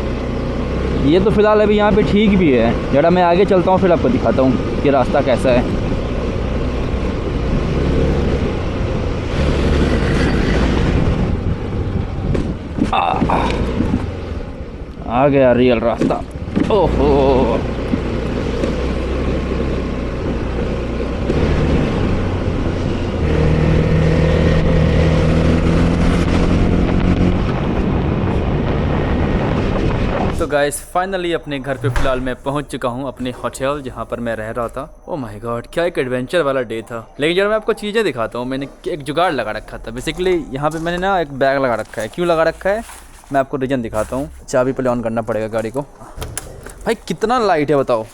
Speaker 1: ये तो फ़िलहाल अभी यहाँ पे ठीक भी है, जरा मैं आगे चलता हूँ फिर आपको दिखाता हूँ कि रास्ता कैसा है। आ गया रियल रास्ता। ओहो तो गाइस फाइनली अपने घर पे फ़िलहाल मैं पहुंच चुका हूं, अपने होटल जहां पर मैं रह रहा था। ओह माय गॉड क्या एक एडवेंचर वाला डे था। लेकिन जब मैं आपको चीज़ें दिखाता हूं, मैंने एक जुगाड़ लगा रखा था। बेसिकली यहाँ पे मैंने ना एक बैग लगा रखा है। क्यों लगा रखा है मैं आपको रीज़न दिखाता हूँ। चाबी पहले ऑन करना पड़ेगा गाड़ी को। भाई कितना लाइट है बताओ,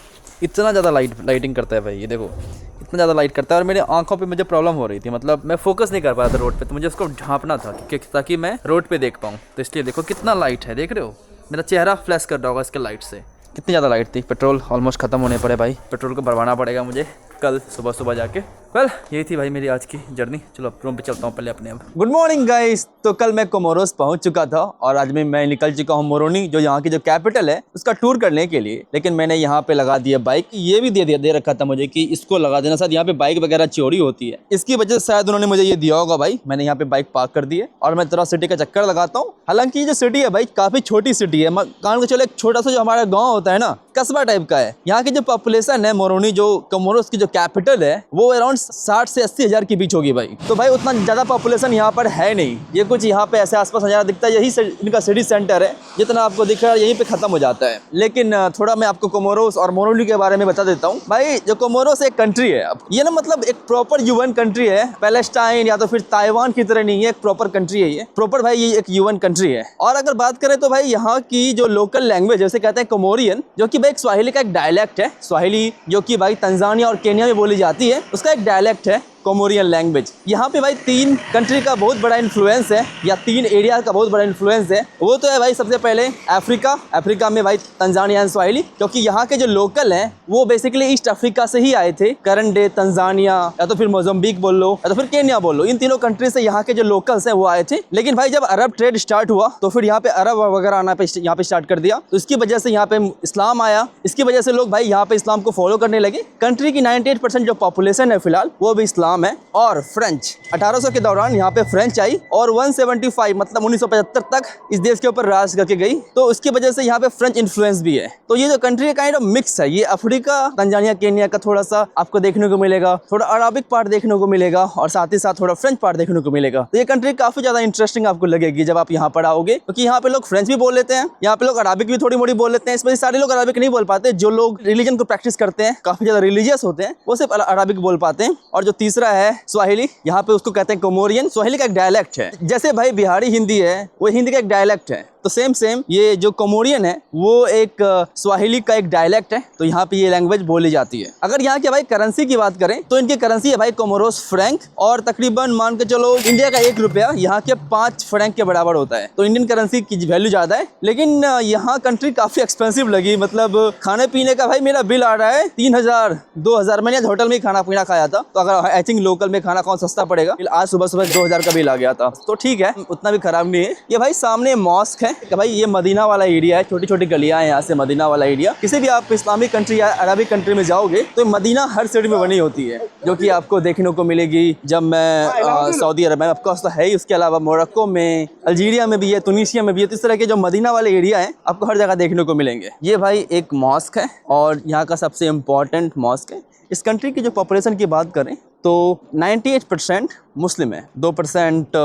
Speaker 1: इतना ज़्यादा लाइटिंग करता है भाई। ये देखो इतना ज़्यादा लाइट करता है, और मेरे आंखों पे मुझे प्रॉब्लम हो रही थी, मतलब मैं फोकस नहीं कर पा रहा था रोड पे, तो मुझे उसको ढांपना था ताकि मैं रोड पे देख पाऊँ। तो इसलिए देखो कितना लाइट है, देख रहे हो मेरा चेहरा फ्लैश कर रहा होगा इसके लाइट से। कितनी ज़्यादा लाइट थी। पेट्रोल ऑलमोस्ट ख़त्म होने पड़े भाई, पेट्रोल को भरवाना पड़ेगा मुझे कल सुबह जाके। वेल यही थी भाई मेरी आज की जर्नी। चलो अब रूम पे चलता हूँ पहले अपने। अब
Speaker 3: गुड मॉर्निंग गाइस। तो कल मैं कोमोरोस पहुंच चुका था और आज मैं निकल चुका हूं मोरोनी, जो यहाँ की जो कैपिटल है उसका टूर करने के लिए। लेकिन मैंने यहाँ पे लगा दिया बाइक, ये भी दे रखा था मुझे कि इसको लगा देना, शायद यहाँ पे बाइक वगैरह चोरी होती है, इसकी वजह से शायद उन्होंने मुझे ये दिया होगा भाई। मैंने यहाँ पे बाइक पार्क कर दी है और मैं थोड़ा सिटी का चक्कर लगाता हूँ। हालांकि ये जो सिटी है भाई काफी छोटी सिटी है, मान के चलो एक छोटा सा जो हमारा गाँव होता है ना, कस्बा टाइप का है। यहाँ की जो पॉपुलेशन है मोरोनी, जो कोमोरोस की जो कैपिटल है, वो अराउंड 60 से 80 हजार के बीच होगी भाई। तो भाई उतना ज्यादा पॉपुलेशन यहाँ पर है नहीं। ये कुछ यहाँ पे ऐसे आसपास नजारा दिखता है, यही इनका सिटी सेंटर है, जितना आपको दिख रहा है यहीं पे खत्म हो जाता है। लेकिन थोड़ा मैं आपको कोमोरोस और मोरोनी के बारे में बता देता हूँ भाई। जो कोमोरोस एक कंट्री है, अब ये ना मतलब एक प्रॉपर यूएन कंट्री है। पैलेस्टाइन या तो फिर ताइवान की तरह नहीं है, एक प्रॉपर कंट्री है ये प्रॉपर भाई, ये एक यूएन कंट्री है। और अगर बात करें तो भाई यहाँ की जो लोकल लैंग्वेज जैसे कहते हैं कोमोरियन, जो कि भाई एक स्वाहिली का एक डायलेक्ट है। स्वाहिली जो कि भाई तंजानिया और केन्या में बोली जाती है, उसका एक डायलेक्ट है कोमोरियन लैंग्वेज। यहाँ पे भाई 3 कंट्री का बहुत बड़ा इन्फ्लुएंस है, या 3 एरिया का बहुत बड़ा इन्फ्लुएंस है। वो तो है भाई सबसे पहले अफ्रीका में भाई तंजानिया एंड स्वाहिली, क्योंकि यहाँ के जो लोकल हैं वो बेसिकली ईस्ट अफ्रीका से ही आए थे। करंट डे तंजानिया या तो फिर मोजम्बिक बोल लो या तो फिर केन्या बोल लो, इन तीनों कंट्री से यहाँ के जो लोकल्स हैं वो आए थे। लेकिन भाई जब अरब ट्रेड स्टार्ट हुआ तो फिर यहाँ पे अरब वगैरह आना यहाँ पे स्टार्ट कर दिया, तो इसकी वजह से यहाँ पे इस्लाम आया। इसकी वजह से लोग भाई यहाँ पे इस्लाम को फॉलो करने लगे। कंट्री की 98% जो पॉपुलेशन है फिलहाल वो भी इस्लाम है। और फ्रेंच 1800 के दौरान यहाँ पे फ्रेंच आई और 175 मतलब 1975 तक इस देश के ऊपर राज करके गई, तो उसकी वजह से यहाँ पे फ्रेंच इन्फ्लुएंस भी है। तो ये जो कंट्री काइंड ऑफ मिक्स है, ये अफ्रीका तंजानिया केन्या का थोड़ा सा आपको देखने को मिलेगा, थोड़ा अरबिक पार्ट देखने को मिलेगा और साथ ही साथ थोड़ा फ्रेंच पार्ट देखने को मिलेगा। तो ये कंट्री काफी ज्यादा इंटरेस्टिंग आपको लगेगी जब आप यहाँ पर आओगे, क्योंकि यहाँ पे लोग फ्रेंच भी बोल लेते हैं, यहाँ पे लोग अरबिक भी थोड़ी मोड़ी बोल लेते हैं। इसमें सारे लोग अरबिक नहीं बोल पाते, जो लोग रिलीजन को प्रैक्टिस करते हैं, काफी ज्यादा रिलीजियस होते हैं, वो सिर्फ अरबिक बोल पाते हैं। और जो तीसरा है स्वाहिली, यहाँ पे उसको कहते हैं कोमोरियन। स्वाहिली का एक डायलेक्ट है, जैसे भाई बिहारी हिंदी है वो हिंदी का एक डायलेक्ट है, तो सेम ये जो कोमोरियन है वो एक स्वाहिली का एक डायलेक्ट है। तो यहाँ पे ये लैंग्वेज बोली जाती है। अगर यहाँ के भाई करेंसी की बात करें तो इनकी करेंसी है भाई कोमोरोस फ्रैंक, और तकरीबन मान के चलो इंडिया का 1 रुपया यहाँ के 5 फ्रैंक के बराबर होता है। तो इंडियन करेंसी की वैल्यू ज्यादा है। लेकिन यहाँ कंट्री काफी एक्सपेंसिव लगी, मतलब खाने पीने का भाई मेरा बिल आ रहा है 3000 2000। मैंने होटल में ही खाना पीना खाया था, तो अगर आई थिंक लोकल में खाना कौन सस्ता पड़ेगा। आज सुबह 2000 का बिल आ गया था, तो ठीक है उतना भी खराब नहीं है। ये भाई सामने मॉस्क है कि भाई ये मदीना वाला एरिया है, छोटी छोटी गलियां हैं यहाँ से मदीना वाला एरिया। किसी भी आप इस्लामिक कंट्री या अरबिक कंट्री में जाओगे तो मदीना हर सिटी में बनी होती है, जो कि आपको देखने को मिलेगी। जब मैं सऊदी अरब में, ऑफकोर्स तो है ही, उसके अलावा मोरक्को में, अल्जीरिया में भी है, तुनीसिया में भी है। तो इस तरह के जो मदीना वाले एरिया है आपको हर जगह देखने को मिलेंगे। ये भाई एक मॉस्क है और यहाँ का सबसे इम्पोर्टेंट मॉस्क है। इस कंट्री की जो पॉपुलेशन की बात करें तो 98% मुस्लिम है, 2%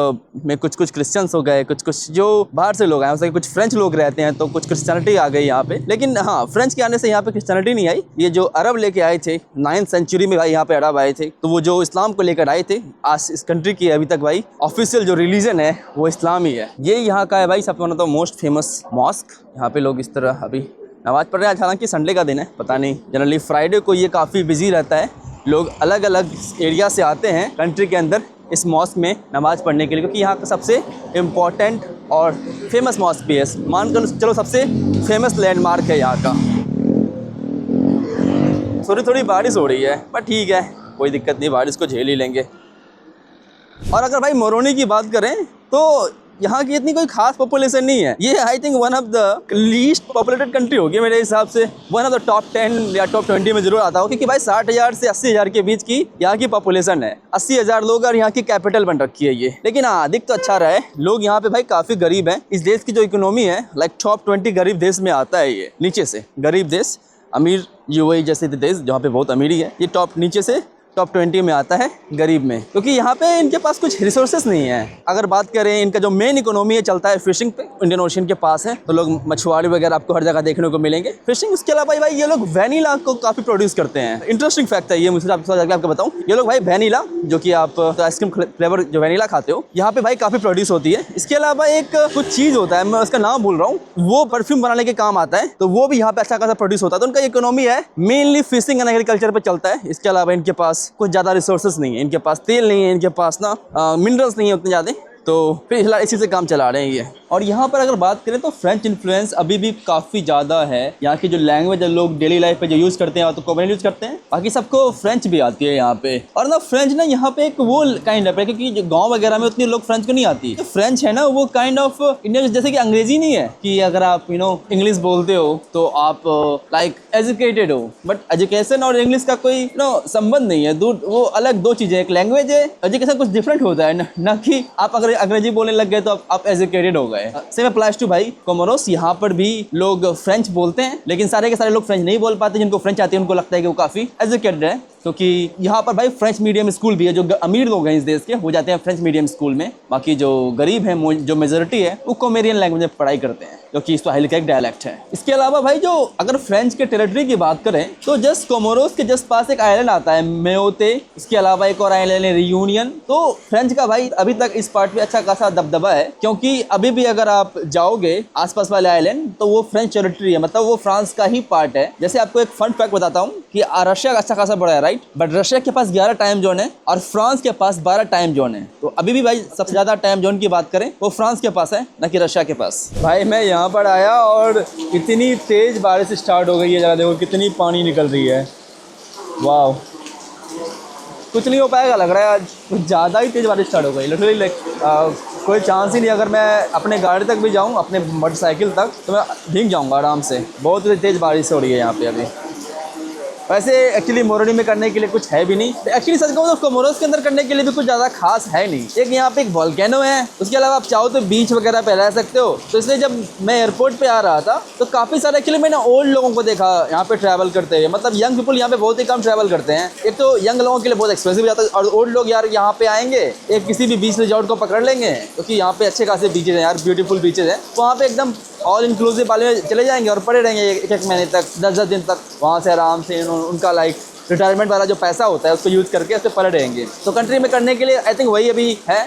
Speaker 3: में कुछ क्रिश्चियंस हो गए, कुछ जो बाहर से लोग आए, उसके कुछ फ्रेंच लोग रहते हैं, तो कुछ क्रिश्चियनिटी आ गई यहाँ पे। लेकिन हाँ, फ्रेंच के आने से यहाँ पे क्रिश्चियनिटी नहीं आई। ये जो अरब लेके आए थे 9th सेंचुरी में भाई, यहाँ पे अरब आए थे, तो वो जो इस्लाम को लेकर आए थे। आज इस कंट्री की अभी तक भाई ऑफिशियल जो रिलीजन है वो इस्लाम ही है। ये यहाँ का है भाई सबसे one of the most famous mosque. यहाँ पे लोग इस तरह अभी नमाज पढ़ रहे हैं। हालांकि संडे का दिन है, पता नहीं, जनरली फ्राइडे को ये काफ़ी बिजी रहता है। लोग अलग अलग एरिया से आते हैं कंट्री के अंदर इस मॉस्क में नमाज़ पढ़ने के लिए, क्योंकि यहाँ का सबसे इम्पॉर्टेंट और फेमस मॉस्क भी है। मान कर चलो सबसे फेमस लैंडमार्क है यहाँ का। थोड़ी बारिश हो रही है, पर ठीक है, कोई दिक्कत नहीं, बारिश को झेल ही लेंगे। और अगर भाई मोरोनी की बात करें तो यहाँ की इतनी कोई खास पॉपुलेशन नहीं है। ये I think one of the least populated country होगी मेरे हिसाब से। वन ऑफ द टॉप 10 या टॉप 20 में जरूर आता हो, क्योंकि भाई 60,000 से 80,000 के बीच की यहाँ की पॉपुलेशन है। 80,000 लोग और यहाँ की कैपिटल बन रखी है ये। लेकिन हाँ, दिख तो अच्छा रहा है। लोग यहाँ पे भाई काफ़ी गरीब हैं। इस देश की जो इकोनॉमी है, लाइक टॉप 20 गरीब देश में आता है ये। नीचे से गरीब देश, अमीर यूएई जैसे देश जहाँ पे बहुत अमीरी है, ये नीचे से टॉप 20 में आता है गरीब में, क्योंकि यहाँ पे इनके पास कुछ रिसोर्सेज नहीं है। अगर बात करें, इनका जो मेन इकोनॉमी है चलता है फिशिंग पे, इंडियन ओशन के पास है, तो लोग मछुआरे वगैरह आपको हर जगह देखने को मिलेंगे, फिशिंग। उसके अलावा भाई ये लोग वैनिला को काफ़ी प्रोड्यूस करते हैं। इंटरेस्टिंग फैक्ट है ये, मुझे आपको बताऊँ। ये लोग भाई वैनिला, जो कि आप आइसक्रीम फ्लेवर जो वैनिला खाते हो, यहाँ पे भाई काफ़ी प्रोड्यूस होती है। इसके अलावा एक कुछ चीज़ होता है, मैं उसका नाम भूल रहा हूँ, वो परफ्यूम बनाने के काम आता है, तो वो भी यहाँ पे अच्छा खासा प्रोड्यूस होता है। तो उनका इकोनॉमी है मेनली फिशिंग एंड एग्रीकल्चर पर चलता है। इसके अलावा इनके पास कुछ ज़्यादा रिसोर्सेज नहीं है, इनके पास तेल नहीं है, इनके पास ना मिनरल्स नहीं है उतने ज़्यादा। तो फिलहाल इसी से काम चला रहे हैं ये। और यहाँ पर अगर बात करें तो फ्रेंच इन्फ्लुएंस अभी भी काफ़ी ज़्यादा है। यहाँ की जो लैंग्वेज है लोग डेली लाइफ पे जो यूज़ करते हैं तो कॉमन यूज़ करते हैं, बाकी सबको फ्रेंच भी आती है यहाँ पे। और ना फ्रेंच ना यहाँ पे एक वो काइंड ऑफ है, क्योंकि जो गाँव वगैरह में उतनी लोग फ्रेंच को नहीं आती। तो फ्रेंच है ना वो काइंड ऑफ इंडिया जैसे कि अंग्रेजी नहीं है कि अगर आप इंग्लिश बोलते हो तो आप लाइक एजुकेटेड हो, बट एजुकेशन और इंग्लिश का कोई संबंध नहीं है, दूर वो अलग दो चीज़ें। एक लैंग्वेज है, एजुकेशन कुछ डिफरेंट होता है ना कि आप अगर अंग्रेजी बोलने लग गए तो आप एजुकेटेड हो गए। सेम अप्लाइज टू भाई कोमोरोस। यहाँ पर भी लोग फ्रेंच बोलते हैं, लेकिन सारे के सारे लोग फ्रेंच नहीं बोल पाते। जिनको फ्रेंच आती है उनको लगता है कि वो काफ़ी एजुकेटेड है, क्योंकि यहाँ पर भाई फ्रेंच मीडियम स्कूल भी है। जो अमीर लोग हैं इस देश के वो जाते हैं फ्रेंच मीडियम स्कूल में, बाकी जो गरीब हैं, जो मेजोरिटी है, वो कोमेरियन लैंग्वेज में पढ़ाई करते हैं, जो कि स्वाहिली का एक डायलेक्ट है। इसके अलावा भाई जो अगर फ्रेंच के टेरिटरी की बात करें तो जस्ट कोमोरोस के जस्ट पास एक आइलैंड आता है मेयोते। इसके अलावा एक और आइलैंड है रियूनियन। तो फ्रेंच का भाई अभी तक इस पार्ट में अच्छा खासा दबदबा है, क्योंकि अभी भी अगर आप जाओगे आसपास वाले आइलैंड तो वो फ्रेंच टेरिटरी है, मतलब वो फ्रांस का ही पार्ट है। जैसे आपको एक फन फैक्ट बताता हूँ कि रशिया अच्छा खासा बड़ा है, राइट, बट रशिया के पास 11 टाइम जोन है और फ्रांस के पास 12 टाइम जोन है। तो अभी भी भाई सबसे ज़्यादा टाइम जोन की बात करें वो फ्रांस के पास है, ना कि रशिया के पास। भाई मैं यहाँ पर आया और इतनी तेज़ बारिश स्टार्ट हो गई है, ज़रा देखो कितनी पानी निकल रही है। वाह, कुछ नहीं हो पाएगा लग रहा है आज, कुछ ज़्यादा ही तेज़ बारिश स्टार्ट हो गई लिटरली। कोई चांस ही नहीं, अगर मैं अपने गाड़ी तक भी जाऊँ, अपने मोटरसाइकिल तक, तो मैं भीग जाऊँगा आराम से। बहुत तेज़ बारिश हो रही है यहाँ पे अभी। वैसे एक्चुअली मोरोनी में करने के लिए कुछ है भी नहीं। एक्चुअली सच कहूँ तो कोमोरोस के अंदर करने के लिए भी कुछ ज़्यादा खास है नहीं। एक यहाँ पे एक वोल्केनो है, उसके अलावा आप चाहो तो बीच वगैरह पे रह सकते हो। तो इसलिए जब मैं एयरपोर्ट पे आ रहा था तो काफ़ी सारे एक्चुअली मैंने ओल्ड लोगों को देखा यहाँ पे ट्रैवल करते हुए। मतलब यंग पीपल यहाँ पे बहुत ही कम ट्रैवल करते हैं। एक तो यंग लोगों के लिए बहुत एक्सपेंसिव जाता है, और ओल्ड लोग यार यहाँ पे आएंगे एक किसी भी बीच रिजॉर्ट को पकड़ लेंगे, क्योंकि यहाँ पे अच्छे खासे बीचेज हैं यार, ब्यूटीफुल बीचेज हैं। वहाँ पे एकदम ऑल इंक्लूसिव वाले में चले जाएंगे और पड़े रहेंगे एक महीने तक, 10 दिन तक। वहाँ से आराम से उनका लाइक रिटायरमेंट वाला जो पैसा होता है उसको यूज़ करके उस पर पड़े रहेंगे। तो कंट्री में करने के लिए आई थिंक वही अभी है,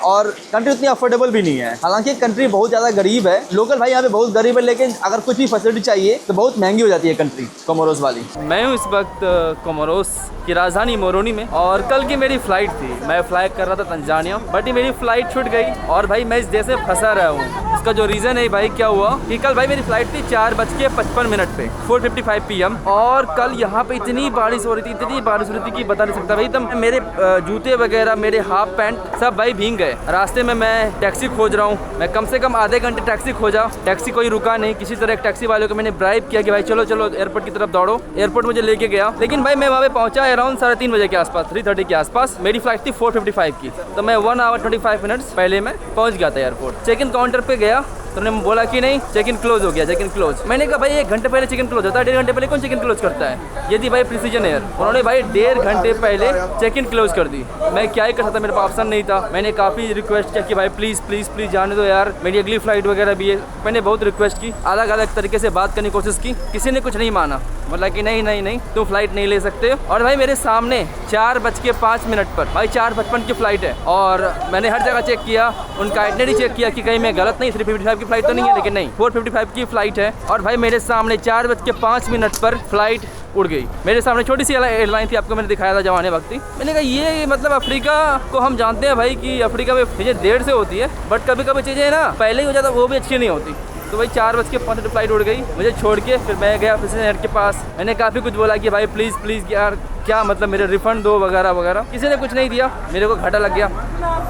Speaker 3: और कंट्री उतनी अफोर्डेबल भी नहीं है। हालांकि कंट्री बहुत ज़्यादा गरीब है, लोकल भाई यहाँ पे बहुत गरीब है, लेकिन अगर कुछ भी फैसिलिटी चाहिए तो बहुत महंगी हो जाती है कंट्री कोमोरोस वाली।
Speaker 1: मैं हूँ इस वक्त कोमोरोस की राजधानी मोरोनी में, और कल की मेरी फ़्लाइट थी। मैं फ्लाई कर रहा था तंजानिया, बट मेरी फ़्लाइट छूट गई और भाई मैं इस देश में फंसा रहा हूँ। इसका जो रीज़न है भाई क्या हुआ कि कल भाई मेरी फ़्लाइट थी 4:55 पे 4:55 PM, और कल यहाँ पे इतनी बारिश हो रही थी, इतनी बारिश हो रही थी कि बता नहीं सकता भाई। तब मेरे जूते वगैरह, मेरे हाफ पैंट सब भाई भीग गए। रास्ते में मैं टैक्सी खोज रहा हूँ, मैं कम से कम आधे घंटे टैक्सी खोजा, टैक्सी कोई रुका नहीं। किसी तरह एक टैक्सी वाले को मैंने ब्राइब किया कि भाई चलो चलो एयरपोर्ट की तरफ दौड़ो। एयरपोर्ट मुझे लेके गया, लेकिन भाई मैं वहाँ पे पहुँचा अराउंड 3:30 बजे के आसपास, 3:30 के आसपास। मेरी फ्लाइट थी 4:55 की, तो मैं 1 hour 25 minutes पहले मैं पहुँच गया था एयरपोर्ट। चेक इन काउंटर पे गया तो उन्होंने बोला कि नहीं, चेक इन क्लोज हो गया, चेक इन क्लोज। मैंने कहा भाई 1 घंटे पहले चेक इन क्लोज होता है, 1.5 घंटे पहले कौन चेक इन क्लोज करता है? ये थी भाई प्रिसीजन एयर, उन्होंने भाई 1.5 घंटे पहले चेक इन क्लोज कर दी। मैं क्या ही कर सकता, मेरे पास ऑप्शन नहीं था। मैंने काफ़ी रिक्वेस्ट किया कि भाई प्लीज़ प्लीज़ प्लीज़ जाने दो यार, मेरी अगली फ्लाइट वगैरह भी है। मैंने बहुत रिक्वेस्ट की, अलग अलग तरीके से बात करने की कोशिश की, किसी ने कुछ नहीं माना। बोला कि नहीं नहीं नहीं, तुम फ्लाइट नहीं ले सकते। और भाई मेरे सामने 4:05 पर भाई 4:55 की फ़्लाइट है, और मैंने हर जगह चेक किया, उनका आइटनरी चेक किया कि कहीं मैं गलत नहीं, 3:55 की फ़्लाइट तो नहीं है, लेकिन नहीं 4:55 की फ़्लाइट है। और भाई मेरे सामने 4:05 पर फ्लाइट उड़ गई। मेरे सामने छोटी सी एयरलाइन थी, आपको मैंने दिखाया था जवाने वक्त ही। मैंने कहा ये मतलब अफ्रीका को हम जानते हैं भाई कि अफ्रीका में चीज़ें देर से होती है, बट कभी कभी चीज़ें ना पहले ही हो जाता, वो भी अच्छी नहीं होती। तो भाई 4:05 फ्लाइट उड़ गई, मुझे छोड़ के फिर मैं गया प्रिसीजन एयर के पास। मैंने काफ़ी कुछ बोला कि भाई प्लीज़ प्लीज़ यार, क्या मतलब मेरे रिफ़ंड दो वगैरह वगैरह। किसी ने कुछ नहीं दिया, मेरे को घाटा लग गया।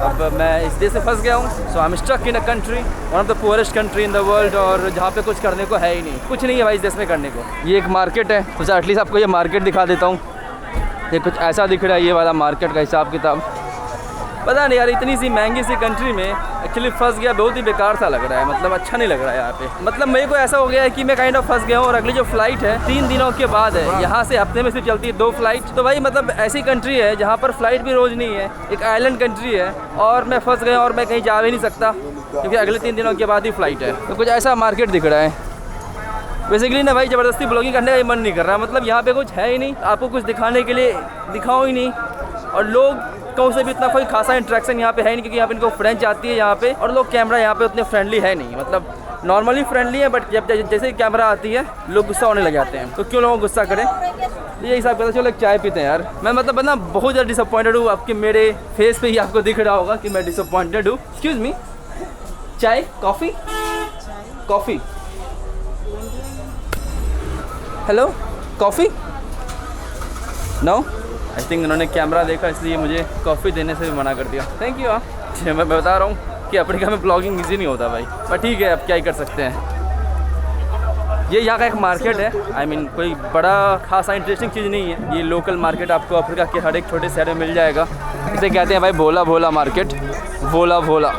Speaker 1: अब मैं इस देश से फंस गया हूँ। So I am stuck in a country, one of the poorest country in the world, और जहाँ पे कुछ करने को है ही नहीं, कुछ नहीं है भाई इस देश में करने को। ये एक मार्केट है, तो एटलीस्ट आपको ये मार्केट दिखा देता हूँ। ये कुछ ऐसा दिख रहा है, ये वाला मार्केट का हिसाब किताब। पता नहीं यार, इतनी सी महंगी सी कंट्री में एक्चुअली फंस गया, बहुत ही बेकार सा लग रहा है, मतलब अच्छा नहीं लग रहा है यहाँ पे। मतलब मेरे को ऐसा हो गया है कि मैं काइंड ऑफ फंस गया हूँ, और अगली जो फ्लाइट है 3 दिनों के बाद है। यहाँ से हफ्ते में सिर्फ चलती है 2 फ्लाइट। तो भाई मतलब ऐसी कंट्री है जहाँ पर फ्लाइट भी रोज़ नहीं है, एक आइलैंड कंट्री है, और मैं फंस गया और मैं कहीं जा भी नहीं सकता, क्योंकि अगले 3 दिनों के बाद ही फ्लाइट है। तो कुछ ऐसा मार्केट दिख रहा है। बेसिकली ना भाई ज़बरदस्ती ब्लॉगिंग करने का मन नहीं कर रहा, मतलब यहाँ पे कुछ है ही नहीं, आपको कुछ दिखाने के लिए दिखाओ ही नहीं, और लोग को से भी इतना कोई खासा इंटरेक्शन यहाँ पे है नहीं, क्योंकि यहाँ पे इनको फ्रेंच आती है यहाँ पे, और लोग कैमरा यहाँ पे उतने फ्रेंडली है नहीं। मतलब नॉर्मली फ्रेंडली है, बट जब जैसे ही कैमरा आती है लोग गुस्सा होने लग जाते हैं। तो क्यों लोगों को गुस्सा करें, ये हिसाब करता चलो एक चाय पीते हैं यार। मैं मतलब ना बहुत ज़्यादा डिसअपॉइंटेड हूँ, आपके मेरे फेस पे ही आपको दिख रहा होगा कि मैं डिसअपॉइंटेड हूँ। एक्सक्यूज़ मी, चाय, coffee, coffee, hello, coffee, no. I think उन्होंने कैमरा देखा इसलिए मुझे कॉफ़ी देने से भी मना कर दिया। Thank you. मैं बता रहा हूँ कि अफ्रीका में ब्लॉगिंग इजी नहीं होता भाई, पर ठीक है, अब क्या ही कर सकते हैं। ये यहाँ का एक मार्केट है, आई मीन कोई बड़ा खासा इंटरेस्टिंग चीज़ नहीं है। ये लोकल मार्केट आपको अफ्रीका के हर एक छोटे शहर में मिल जाएगा। इसे कहते हैं भाई Bhola Bhola market, Bhola Bhola.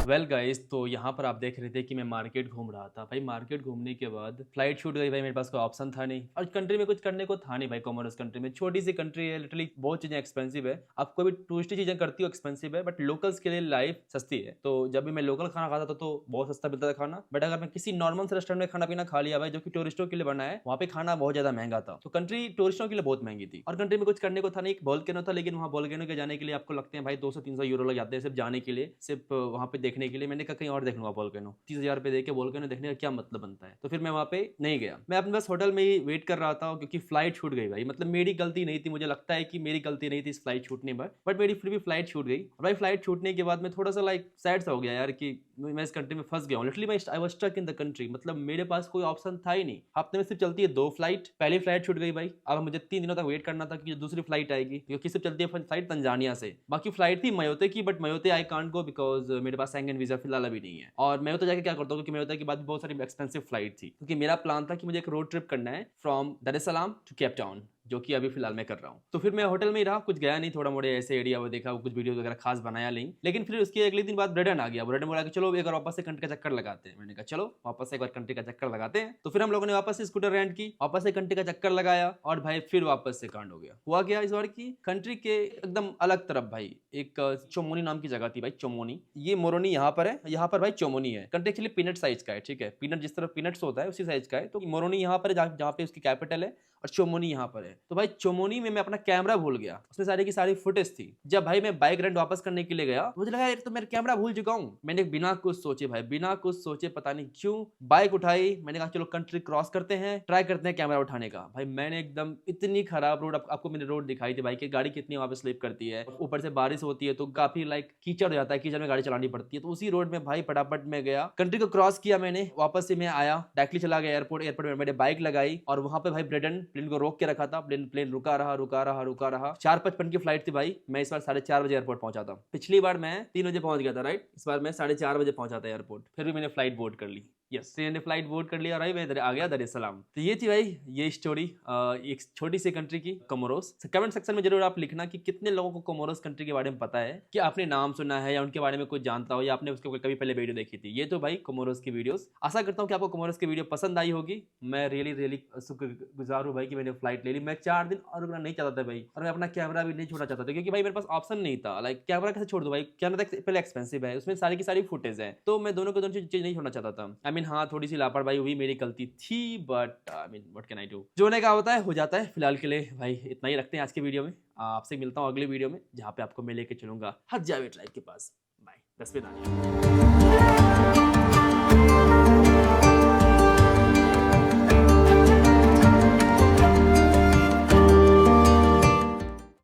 Speaker 1: Well guys, तो यहाँ पर आप देख रहे थे कि मैं मार्केट घूम रहा था। भाई मार्केट घूमने के बाद फ्लाइट छूट गई भाई, मेरे पास कोई ऑप्शन था नहीं और कंट्री में कुछ करने को था नहीं भाई। कॉमोरोस कंट्री में छोटी सी कंट्री है, लिटरली बहुत चीज़ें एक्सपेंसिव है। आप कोई भी टूरिस्टी चीज़ें करती हो एक्सपेंसिव है, बट लोकल्स के लिए लाइफ सस्ती है। तो जब भी मैं लोकल खाना खाता था तो बहुत सस्ता मिलता था खाना, बट अगर मैं किसी नॉर्मल से रेस्टोरेंट में खाना पीना खा लिया भाई जो कि टूरिस्टों के लिए बना है, वहाँ पे खाना बहुत ज़्यादा महंगा था। तो कंट्री टूरिस्टों के लिए बहुत महंगी थी और कंट्री में कुछ करने को था नहीं। एक वोल्केनो था, लेकिन वहाँ वोल्केनो के जाने के लिए आपको लगते हैं भाई 200-300 यूरो लग जाते हैं सिर्फ जाने के लिए, सिर्फ वहाँ पे देखने के लिए। मैंने कहा कहीं और देख लूंगा वोल्केनो, 30,000 रुपए देके वोल्केनो देखने का क्या मतलब बनता है। तो फिर मैं वहाँ पे नहीं गया, मैं अपने बस होटल में ही वेट कर रहा था क्योंकि फ्लाइट छूट गई भाई। मतलब मेरी गलती नहीं थी, मुझे लगता है कि मेरी गलती नहीं थी इस फ्लाइट छूटने पर, बट मेरी फिर भी फ्लाइट छूट गई। और भाई फ्लाइट छूटने के बाद मैं थोड़ा सा लाइक सैड सा हो गया यार कि मैं इस कंट्री में फंस गया हूँ। Literally I was stuck in the country, मतलब मेरे पास कोई ऑप्शन था ही नहीं। हफ्ते में सिर्फ चलती है 2 फ्लाइट, पहली फ्लाइट छूट गई भाई। अब मुझे 3 दिनों तक वेट करना था कि दूसरी फ्लाइट आएगी, क्योंकि सिर्फ चलती है फ्लाइट तंजानिया से। बाकी फ्लाइट थी मयोते की, but Mayotte I can't go because मेरे पास शेंगन वीजा फिलहाल अभी नहीं है। और मयोते जाके क्या करता हूँ, क्योंकि मयोते के बाद बहुत सारी एक्सपेंसिव फ्लाइट थी, क्योंकि मेरा प्लान था कि मुझे एक रोड ट्रिप करना है फ्रॉम दर एस सलाम टू केप टाउन, जो कि अभी फिलहाल मैं कर रहा हूँ। तो फिर मैं होटल में ही रहा, कुछ गया नहीं, थोड़ा मोड़े ऐसे एरिया वो देखा, कुछ वीडियो वगैरह खास बनाया नहीं। लेकिन फिर उसके अगले दिन बाद ब्रेडन आ गया। ब्रेडन बोला कि चलो एक बार वापस से कंट्री का चक्कर लगाते हैं। मैंने कहा चलो वापस से एक बार कंट्री का चक्कर लगाते हैं। तो फिर हम लोगों ने वापस से स्कूटर रेंट की, वापस से कंट्री का चक्कर लगाया और भाई फिर वापस से कांड हो गया। हुआ क्या इस बार की कंट्री के एकदम अलग तरफ भाई एक चोमोनी नाम की जगह थी भाई, चोमोनी। ये मोरोनी यहाँ पर है, यहाँ पर भाई चोमोनी है। कंट्री एक्चुअली पीनट साइज का है, ठीक है, पीनट जिस तरह पीनट्स होता है उसी साइज का है। तो मोरोनी यहाँ पर है जहाँ पे उसकी कैपिटल है, और चोमोनी यहाँ पर है। तो भाई चोमोनी में मैं अपना कैमरा भूल गया, उसमें सारी की सारी फुटेज थी। जब भाई मैं बाइक रेंट वापस करने के लिए गया, मुझे लगा यार तो मैं कैमरा भूल चुका हूँ। मैंने बिना कुछ सोचे भाई, बिना कुछ सोचे पता नहीं क्यों बाइक उठाई। मैंने कहा चलो कंट्री क्रॉस करते हैं, ट्राई करते हैं कैमरा उठाने का। भाई मैंने एकदम इतनी खराब रोड, आपको मैंने रोड दिखाई थी भाई कि गाड़ी कितनी वहां पे स्लिप करती है, ऊपर से बारिश होती है तो काफी लाइक कीचड़ हो जाता है, कीचड़ में गाड़ी चलानी पड़ती है। तो उसी रोड में भाई फटाफट में गया, कंट्री को क्रॉस किया मैंने, वापस से मैं आया, डायरेक्टली चला गया एयरपोर्ट में मैंने बाइक लगाई और वहां पे भाई ब्रेडन प्लेन को रोक के रखा था। प्लेन रुका रहा 4:55 की फ्लाइट थी भाई। मैं इस बार 4:30 बजे एयरपोर्ट पहुंचा था। पिछली बार मैं 3 बजे पहुंच गया था, राइट। इस बार मैं 4:30 बजे पहुंचा था एयरपोर्ट। फिर भी मैंने फ्लाइट बोर्ड कर ली, यस मैंने फ्लाइट बोर्ड कर लिया और मैं आ गया दर एस सलाम। तो ये थी भाई ये स्टोरी एक छोटी सी कंट्री की, कोमोरोस। कमेंट सेक्शन में जरूर आप लिखना कि कितने लोगों को कोमोरोस कंट्री के बारे में पता है, कि आपने नाम सुना है या उनके बारे में कुछ जानता हो या आपने उसके कभी पहले वीडियो देखी थी। ये तो भाई कोमोरोस की वीडियोस। आशा करता हूँ कि आपको कोमोरोस की वीडियो पसंद आई होगी। मैं रियली शुक्रगुजार हूँ भाई कि मैंने फ्लाइट ले ली। मैं 4 दिन और रुकना नहीं चाहता था भाई, और मैं अपना कैमरा भी नहीं छोड़ना चाहता था, क्योंकि भाई मेरे पास ऑप्शन नहीं था। लाइक कैमरा कैसे छोड़ दूं भाई, कैमरा पहले एक्सपेंसिव है, उसमें सारी की सारी फुटेज है, तो मैं दोनों चीज नहीं छोड़ना चाहता था। आई मीन हाँ थोड़ी सी लापरवाही हुई, मेरी गलती थी, but I mean what can I do. जो होने का होता है हो जाता है। फिलहाल के लिए भाई इतना ही रखते हैं आज के वीडियो में। आपसे मिलता हूँ अगले वीडियो में, जहाँ पे आपको मैं लेके चलूंगा हज जावेद ट्राइब के पास। बाय, 10 पे